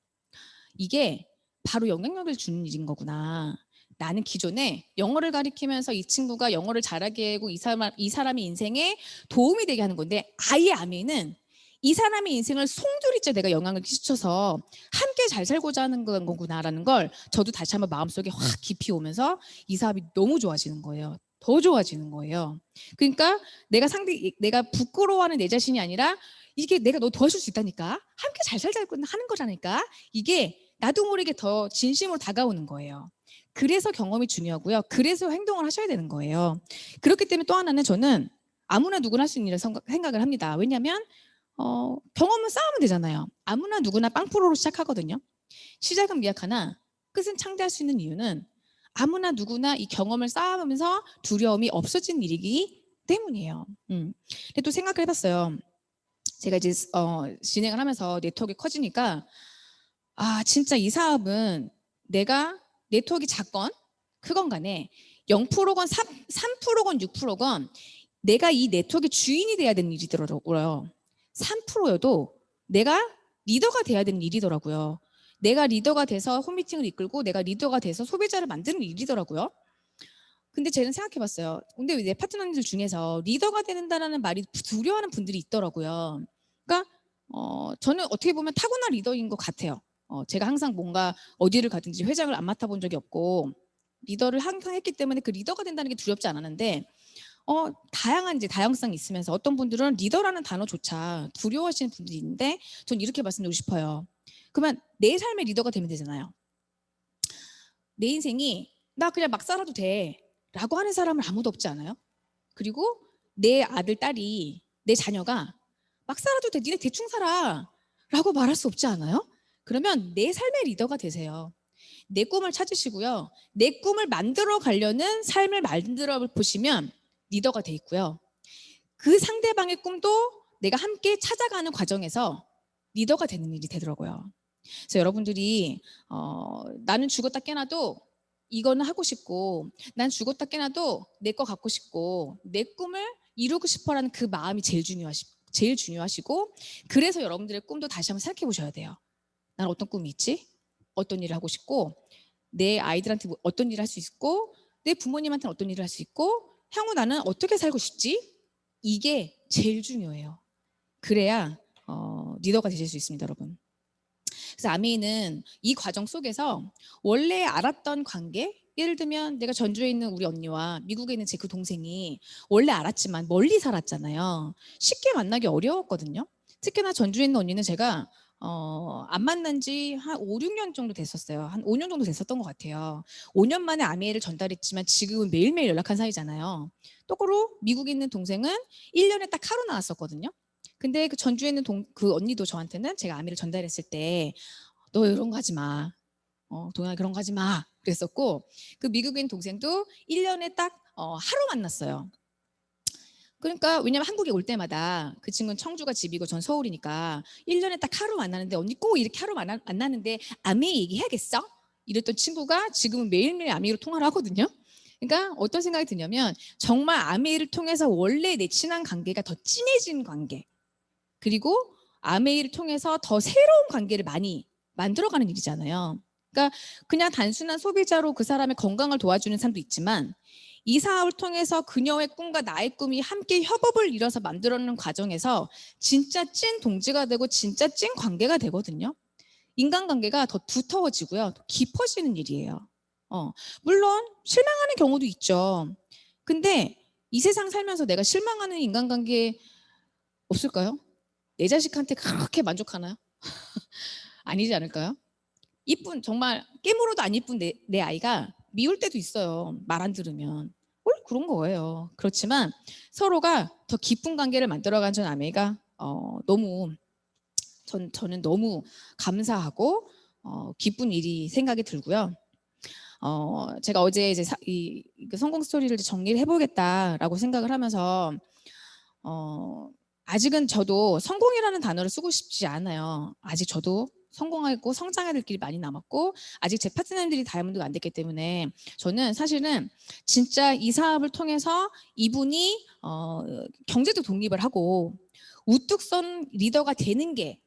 이게 바로 영향력을 주는 일인 거구나. 나는 기존에 영어를 가리키면서 이 친구가 영어를 잘하게 하고 이 사람의 인생에 도움이 되게 하는 건데 아예 아메이는 이 사람의 인생을 송두리째 내가 영향을 끼쳐서 함께 잘 살고자 하는 거구나라는 걸 저도 다시 한번 마음속에 확 깊이 오면서 이 사업이 너무 좋아지는 거예요. 더 좋아지는 거예요. 그러니까 내가 부끄러워하는 내 자신이 아니라 이게 내가 너 도와줄 수 있다니까. 함께 잘 살자고 하는 거라니까. 이게 나도 모르게 더 진심으로 다가오는 거예요. 그래서 경험이 중요하고요. 그래서 행동을 하셔야 되는 거예요. 그렇기 때문에 또 하나는 저는 아무나 누구나 할 수 있는 일이라고 생각을 합니다. 왜냐하면 경험은 쌓으면 되잖아요. 아무나 누구나 빵프로로 시작하거든요. 시작은 미약하나 끝은 창대할 수 있는 이유는 아무나 누구나 이 경험을 쌓으면서 두려움이 없어진 일이기 때문이에요. 근데 또 생각을 해봤어요. 제가 이제 진행을 하면서 네트워크가 커지니까 진짜 이 사업은 내가 네트워크가 작건 크건 간에 0%건 3%건 6%건 내가 이 네트워크의 주인이 돼야 되는 일이더라고요. 3%여도 내가 리더가 돼야 되는 일이더라고요. 내가 리더가 돼서 홈미팅을 이끌고 내가 리더가 돼서 소비자를 만드는 일이더라고요. 근데 저는 생각해봤어요. 근데 내 파트너님들 중에서 리더가 된다는 말이 두려워하는 분들이 있더라고요. 그러니까 저는 어떻게 보면 타고난 리더인 것 같아요. 제가 항상 뭔가 어디를 가든지 회장을 안 맡아본 적이 없고 리더를 항상 했기 때문에 그 리더가 된다는 게 두렵지 않았는데 다양한 이제 다양성이 있으면서 어떤 분들은 리더라는 단어조차 두려워하시는 분들이 있는데 전 이렇게 말씀드리고 싶어요. 그러면 내 삶의 리더가 되면 되잖아요. 내 인생이 나 그냥 막 살아도 돼 라고 하는 사람은 아무도 없지 않아요? 그리고 내 아들, 딸이, 내 자녀가 막 살아도 돼, 니네 대충 살아 라고 말할 수 없지 않아요? 그러면 내 삶의 리더가 되세요. 내 꿈을 찾으시고요. 내 꿈을 만들어 가려는 삶을 만들어 보시면 리더가 돼 있고요. 그 상대방의 꿈도 내가 함께 찾아가는 과정에서 리더가 되는 일이 되더라고요. 그래서 여러분들이 나는 죽었다 깨나도 이거는 하고 싶고 난 죽었다 깨나도 내 거 갖고 싶고 내 꿈을 이루고 싶어라는 그 마음이 제일 중요하시고 그래서 여러분들의 꿈도 다시 한번 생각해 보셔야 돼요. 난 어떤 꿈이 있지? 어떤 일을 하고 싶고 내 아이들한테 어떤 일을 할 수 있고 내 부모님한테는 어떤 일을 할 수 있고 향후 나는 어떻게 살고 싶지? 이게 제일 중요해요. 그래야 리더가 되실 수 있습니다, 여러분. 그래서 아메이는 이 과정 속에서 원래 알았던 관계, 예를 들면 내가 전주에 있는 우리 언니와 미국에 있는 제 그 동생이 원래 알았지만 멀리 살았잖아요. 쉽게 만나기 어려웠거든요. 특히나 전주에 있는 언니는 제가 안 만난 지 한 5, 6년 정도 됐었어요. 한 5년 정도 됐었던 것 같아요. 5년 만에 아메이를 전달했지만 지금은 매일매일 연락한 사이잖아요. 똑으로 미국에 있는 동생은 1년에 딱 하루 나왔었거든요. 근데 그 전주에 있는 그 언니도 저한테는 제가 아미를 전달했을 때 너 이런 거 하지 마. 동영아 그런 거 하지 마. 그랬었고 그 미국인 동생도 1년에 딱 하루 만났어요. 그러니까 왜냐면 한국에 올 때마다 그 친구는 청주가 집이고 전 서울이니까 1년에 딱 하루 만나는데 언니 꼭 이렇게 하루 만나는데 아미 얘기해야겠어? 이랬던 친구가 지금은 매일매일 아미로 통화를 하거든요. 그러니까 어떤 생각이 드냐면 정말 아미를 통해서 원래 내 친한 관계가 더 진해진 관계 그리고 아메이를 통해서 더 새로운 관계를 많이 만들어가는 일이잖아요. 그러니까 그냥 단순한 소비자로 그 사람의 건강을 도와주는 사람도 있지만 이 사업을 통해서 그녀의 꿈과 나의 꿈이 함께 협업을 이뤄서 만들어내는 과정에서 진짜 찐 동지가 되고 진짜 찐 관계가 되거든요. 인간관계가 더 두터워지고요. 더 깊어지는 일이에요. 물론 실망하는 경우도 있죠. 근데 이 세상 살면서 내가 실망하는 인간관계 없을까요? 내 자식한테 그렇게 만족하나요? 아니지 않을까요? 정말 깨물어도 안 이쁜 내 아이가 미울 때도 있어요. 말 안 들으면. 원래 그런 거예요. 그렇지만 서로가 더 깊은 관계를 만들어간 전 아내가 저는 너무 감사하고 기쁜 일이 생각이 들고요. 제가 어제 이제 그 성공 스토리를 정리를 해보겠다라고 생각을 하면서 아직은 저도 성공이라는 단어를 쓰고 싶지 않아요. 아직 저도 성공하고 성장해야 될 길이 많이 남았고 아직 제 파트너들이 다이아몬드가 안 됐기 때문에 저는 사실은 진짜 이 사업을 통해서 이분이 경제도 독립을 하고 우뚝 선 리더가 되는 게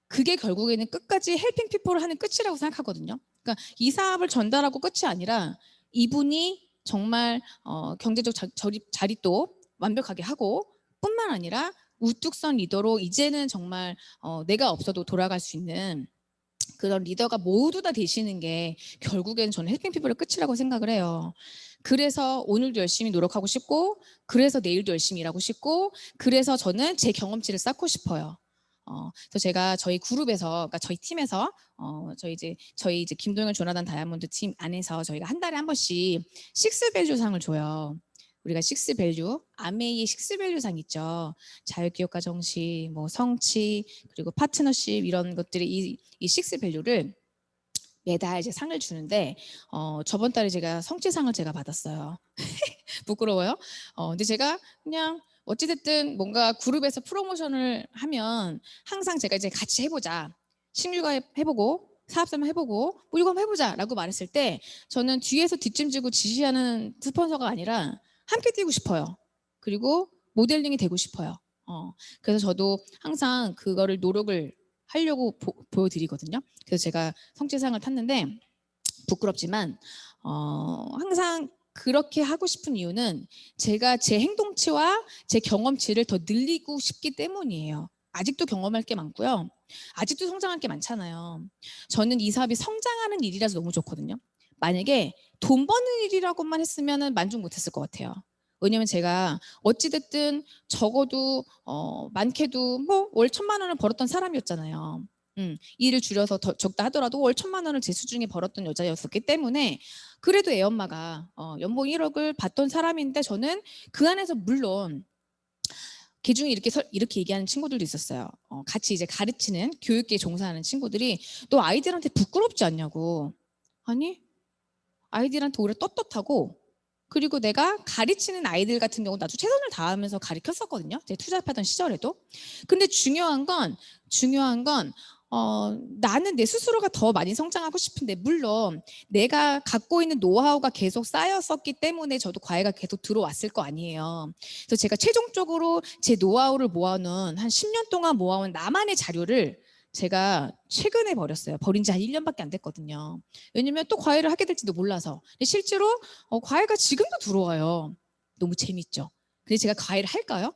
그게 결국에는 끝까지 헬핑 피플을 하는 끝이라고 생각하거든요. 그러니까 이 사업을 전달하고 끝이 아니라 이분이 정말 경제적 자립도 완벽하게 하고 뿐만 아니라 우뚝 선 리더로 이제는 정말 내가 없어도 돌아갈 수 있는 그런 리더가 모두 다 되시는 게 결국에는 저는 헬핑 피플의 끝이라고 생각을 해요. 그래서 오늘도 열심히 노력하고 싶고, 그래서 내일도 열심히 일하고 싶고, 그래서 저는 제 경험치를 쌓고 싶어요. 그래서 제가 저희 그룹에서, 그러니까 저희 팀에서, 저희 이제 김동현 조나단 다이아몬드 팀 안에서 저희가 한 달에 한 번씩 식스밸류상을 줘요. 우리가 식스밸류, 아메이의 식스밸류상 있죠. 자율기업가 정신, 뭐 성취, 그리고 파트너십 이런 것들이 이 식스밸류를 매달 이제 상을 주는데 저번 달에 제가 성취상을 제가 받았어요. 부끄러워요. 근데 제가 그냥 어찌됐든 뭔가 그룹에서 프로모션을 하면 항상 제가 이제 같이 해보자. 신규가 해보고 사업자만 해보고 뭐 이거 한번 해보자라고 말했을 때 저는 뒤에서 뒷짐지고 지시하는 스폰서가 아니라 함께 뛰고 싶어요. 그리고 모델링이 되고 싶어요. 그래서 저도 항상 그거를 노력을 하려고 보여드리거든요. 그래서 제가 성취상을 탔는데 부끄럽지만 항상 그렇게 하고 싶은 이유는 제가 제 행동치와 제 경험치를 더 늘리고 싶기 때문이에요. 아직도 경험할 게 많고요. 아직도 성장할 게 많잖아요. 저는 이 사업이 성장하는 일이라서 너무 좋거든요. 만약에 돈 버는 일이라고만 했으면 만족 못했을 것 같아요. 왜냐면 제가 어찌됐든 적어도 많게도 뭐 월 1,000만 원을 벌었던 사람이었잖아요. 일을 줄여서 더 적다 하더라도 월 1,000만 원을 제 수중에 벌었던 여자였었기 때문에 그래도 애 엄마가 연봉 1억을 받던 사람인데 저는 그 안에서 물론 개중에 이렇게 얘기하는 친구들도 있었어요. 같이 이제 가르치는 교육계에 종사하는 친구들이 너 아이들한테 부끄럽지 않냐고. 아니 아이들한테 오히려 떳떳하고 그리고 내가 가르치는 아이들 같은 경우 나도 최선을 다하면서 가르쳤었거든요. 제 투잡하던 시절에도. 근데 중요한 건 나는 내 스스로가 더 많이 성장하고 싶은데 물론 내가 갖고 있는 노하우가 계속 쌓였었기 때문에 저도 과외가 계속 들어왔을 거 아니에요. 그래서 제가 최종적으로 제 노하우를 모아놓은 한 10년 동안 모아온 나만의 자료를 제가 최근에 버렸어요. 버린 지 한 1년밖에 안 됐거든요. 왜냐면 또 과외를 하게 될지도 몰라서. 근데 실제로 과외가 지금도 들어와요. 너무 재밌죠. 근데 제가 과외를 할까요?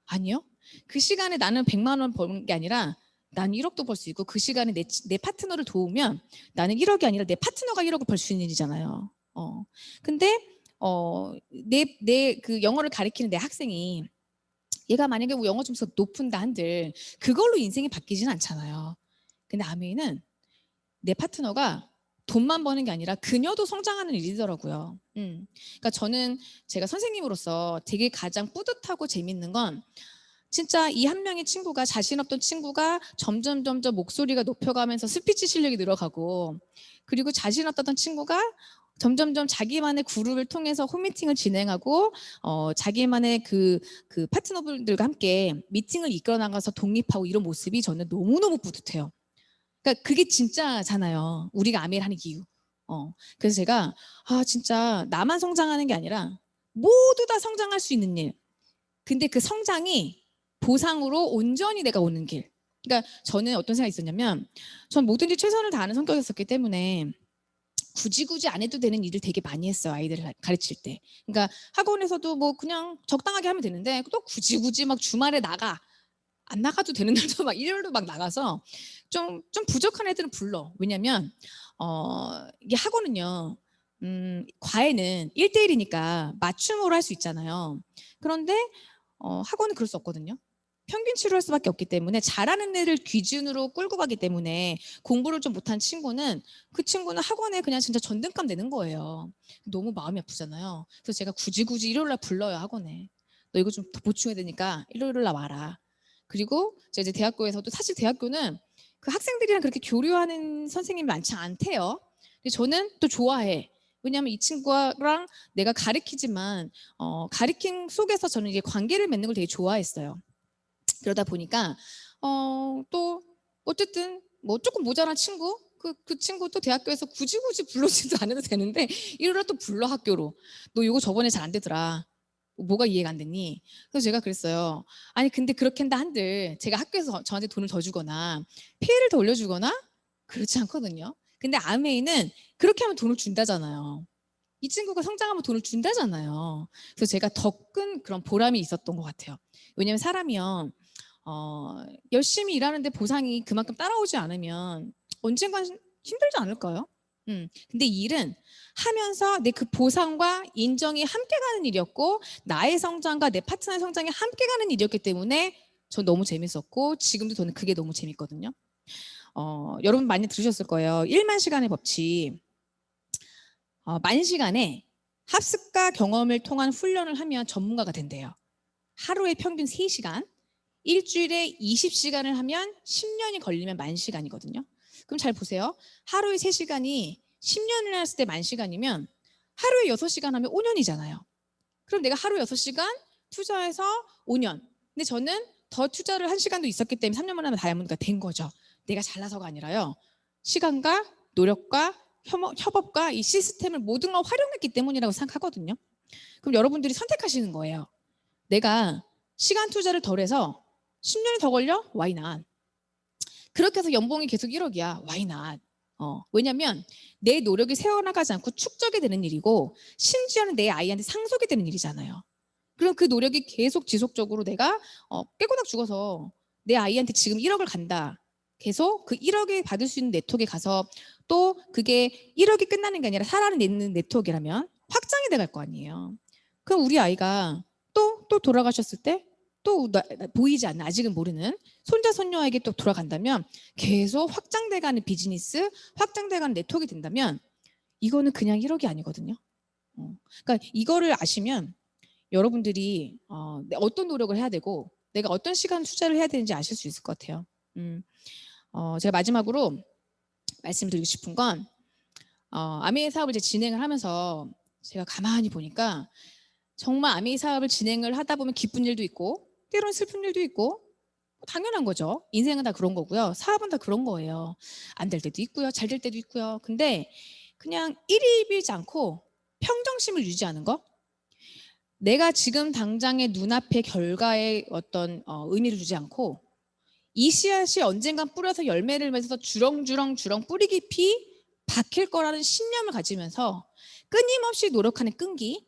아니요. 그 시간에 나는 100만 원 버는 게 아니라 나는 1억도 벌 수 있고 그 시간에 내 파트너를 도우면 나는 1억이 아니라 내 파트너가 1억을 벌 수 있는 일이잖아요. 근데 내 그 영어를 가리키는 내 학생이 얘가 만약에 뭐 영어 점수가 높은다 한들 그걸로 인생이 바뀌지는 않잖아요. 근데 아메이는 내 파트너가 돈만 버는 게 아니라 그녀도 성장하는 일이더라고요. 그러니까 저는 제가 선생님으로서 되게 가장 뿌듯하고 재밌는 건 진짜 이 한 명의 친구가 자신 없던 친구가 점점 목소리가 높여가면서 스피치 실력이 늘어가고 그리고 자신 없던 친구가 점점점 자기만의 그룹을 통해서 홈미팅을 진행하고 자기만의 그 파트너들과 함께 미팅을 이끌어 나가서 독립하고 이런 모습이 저는 너무너무 뿌듯해요. 그러니까 그게 진짜잖아요. 우리가 아메를 하는 이유. 그래서 제가 진짜 나만 성장하는 게 아니라 모두 다 성장할 수 있는 일. 근데 그 성장이 보상으로 온전히 내가 오는 길. 그러니까 저는 어떤 생각이 있었냐면 전 뭐든지 최선을 다하는 성격이었기 때문에 굳이 안 해도 되는 일을 되게 많이 했어요. 아이들을 가르칠 때. 그러니까 학원에서도 뭐 그냥 적당하게 하면 되는데 또 굳이 막 주말에 안 나가도 되는 날도 막 일요일도 막 나가서 좀 부족한 애들은 불러. 왜냐면 이게 학원은요. 과외는 1대1이니까 맞춤으로 할 수 있잖아요. 그런데 학원은 그럴 수 없거든요. 평균치로 할 수밖에 없기 때문에 잘하는 애를 기준으로 끌고 가기 때문에 공부를 좀 못한 친구는 그 친구는 학원에 그냥 진짜 전등감 내는 거예요. 너무 마음이 아프잖아요. 그래서 제가 굳이 일요일 날 불러요 학원에. 너 이거 좀 더 보충해야 되니까 일요일 날 와라. 그리고 제가 이제 대학교에서도 사실 대학교는 그 학생들이랑 그렇게 교류하는 선생님이 많지 않대요. 근데 저는 또 좋아해. 왜냐하면 이 친구랑 내가 가르치지만 가르침 속에서 저는 이제 관계를 맺는 걸 되게 좋아했어요. 그러다 보니까 또 어쨌든 뭐 조금 모자란 친구 그 친구 또 대학교에서 굳이 불러주지도 않아도 되는데 이러라 또 불러 학교로 너 이거 저번에 잘 안 되더라. 뭐가 이해가 안 됐니? 그래서 제가 그랬어요. 아니 근데 그렇게 한다 한들 제가 학교에서 저한테 돈을 더 주거나 피해를 더 올려주거나 그렇지 않거든요. 근데 아메이는 그렇게 하면 돈을 준다잖아요. 이 친구가 성장하면 돈을 준다잖아요. 그래서 제가 더 큰 그런 보람이 있었던 것 같아요. 왜냐하면 사람이요. 열심히 일하는데 보상이 그만큼 따라오지 않으면 언젠간 힘들지 않을까요? 근데 일은 하면서 내 그 보상과 인정이 함께 가는 일이었고 나의 성장과 내 파트너의 성장이 함께 가는 일이었기 때문에 전 너무 재밌었고 지금도 저는 그게 너무 재밌거든요. 여러분 많이 들으셨을 거예요. 1만 시간의 법칙. 만 시간에 학습과 경험을 통한 훈련을 하면 전문가가 된대요. 하루에 평균 3시간, 일주일에 20시간을 하면 10년이 걸리면 만 시간이거든요. 그럼 잘 보세요. 하루에 3시간이 10년을 했을 때 만 시간이면 하루에 6시간 하면 5년이잖아요. 그럼 내가 하루에 6시간 투자해서 5년. 근데 저는 더 투자를 1시간도 있었기 때문에 3년 만에 다이아몬드가 된 거죠. 내가 잘나서가 아니라요. 시간과 노력과 협업과 이 시스템을 모든 걸 활용했기 때문이라고 생각하거든요. 그럼 여러분들이 선택하시는 거예요. 내가 시간 투자를 덜해서 10년이 더 걸려? Why not? 그렇게 해서 연봉이 계속 1억이야. Why not? 왜냐면 내 노력이 세워나가지 않고 축적이 되는 일이고 심지어는 내 아이한테 상속이 되는 일이잖아요. 그럼 그 노력이 계속 지속적으로 내가 깨고닥 죽어서 내 아이한테 지금 1억을 간다. 계속 그 1억에 받을 수 있는 네트워크에 가서 또 그게 1억이 끝나는 게 아니라 살아내는 네트워크라면 확장이 돼갈 거 아니에요. 그럼 우리 아이가 또 돌아가셨을 때 또 보이지 않는 아직은 모르는 손자 손녀에게 또 돌아간다면 계속 확장돼가는 비즈니스, 확장돼가는 네트워크가 된다면 이거는 그냥 1억이 아니거든요. 그러니까 이거를 아시면 여러분들이 어떤 노력을 해야 되고 내가 어떤 시간 투자를 해야 되는지 아실 수 있을 것 같아요. 제가 마지막으로 말씀드리고 싶은 건 아메이 사업을 이제 진행을 하면서 제가 가만히 보니까 정말 아메이 사업을 진행을 하다 보면 기쁜 일도 있고 때로는 슬픈 일도 있고 당연한 거죠. 인생은 다 그런 거고요. 사업은 다 그런 거예요. 안 될 때도 있고요. 잘 될 때도 있고요. 근데 그냥 일이 비지 않고 평정심을 유지하는 거. 내가 지금 당장의 눈앞의 결과에 어떤 의미를 두지 않고 이 씨앗이 언젠간 뿌려서 열매를 맺어서 주렁주렁 뿌리 깊이 박힐 거라는 신념을 가지면서 끊임없이 노력하는 끈기,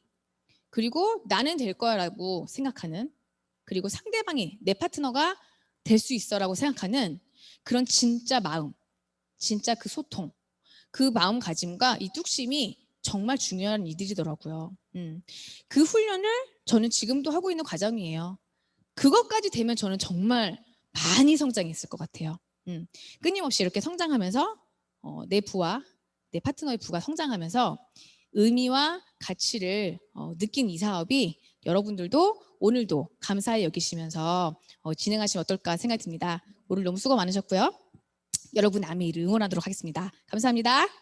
그리고 나는 될 거야라고 생각하는, 그리고 상대방이 내 파트너가 될 수 있어라고 생각하는 그런 진짜 마음, 진짜 그 소통, 그 마음가짐과 이 뚝심이 정말 중요한 이들이더라고요. 그 훈련을 저는 지금도 하고 있는 과정이에요. 그것까지 되면 저는 정말 많이 성장했을 것 같아요. 끊임없이 이렇게 성장하면서 내 부와 내 파트너의 부가 성장하면서 의미와 가치를 느낀 이 사업이 여러분들도 오늘도 감사히 여기시면서 진행하시면 어떨까 생각이 듭니다. 오늘 너무 수고 많으셨고요. 여러분 아미를 응원하도록 하겠습니다. 감사합니다.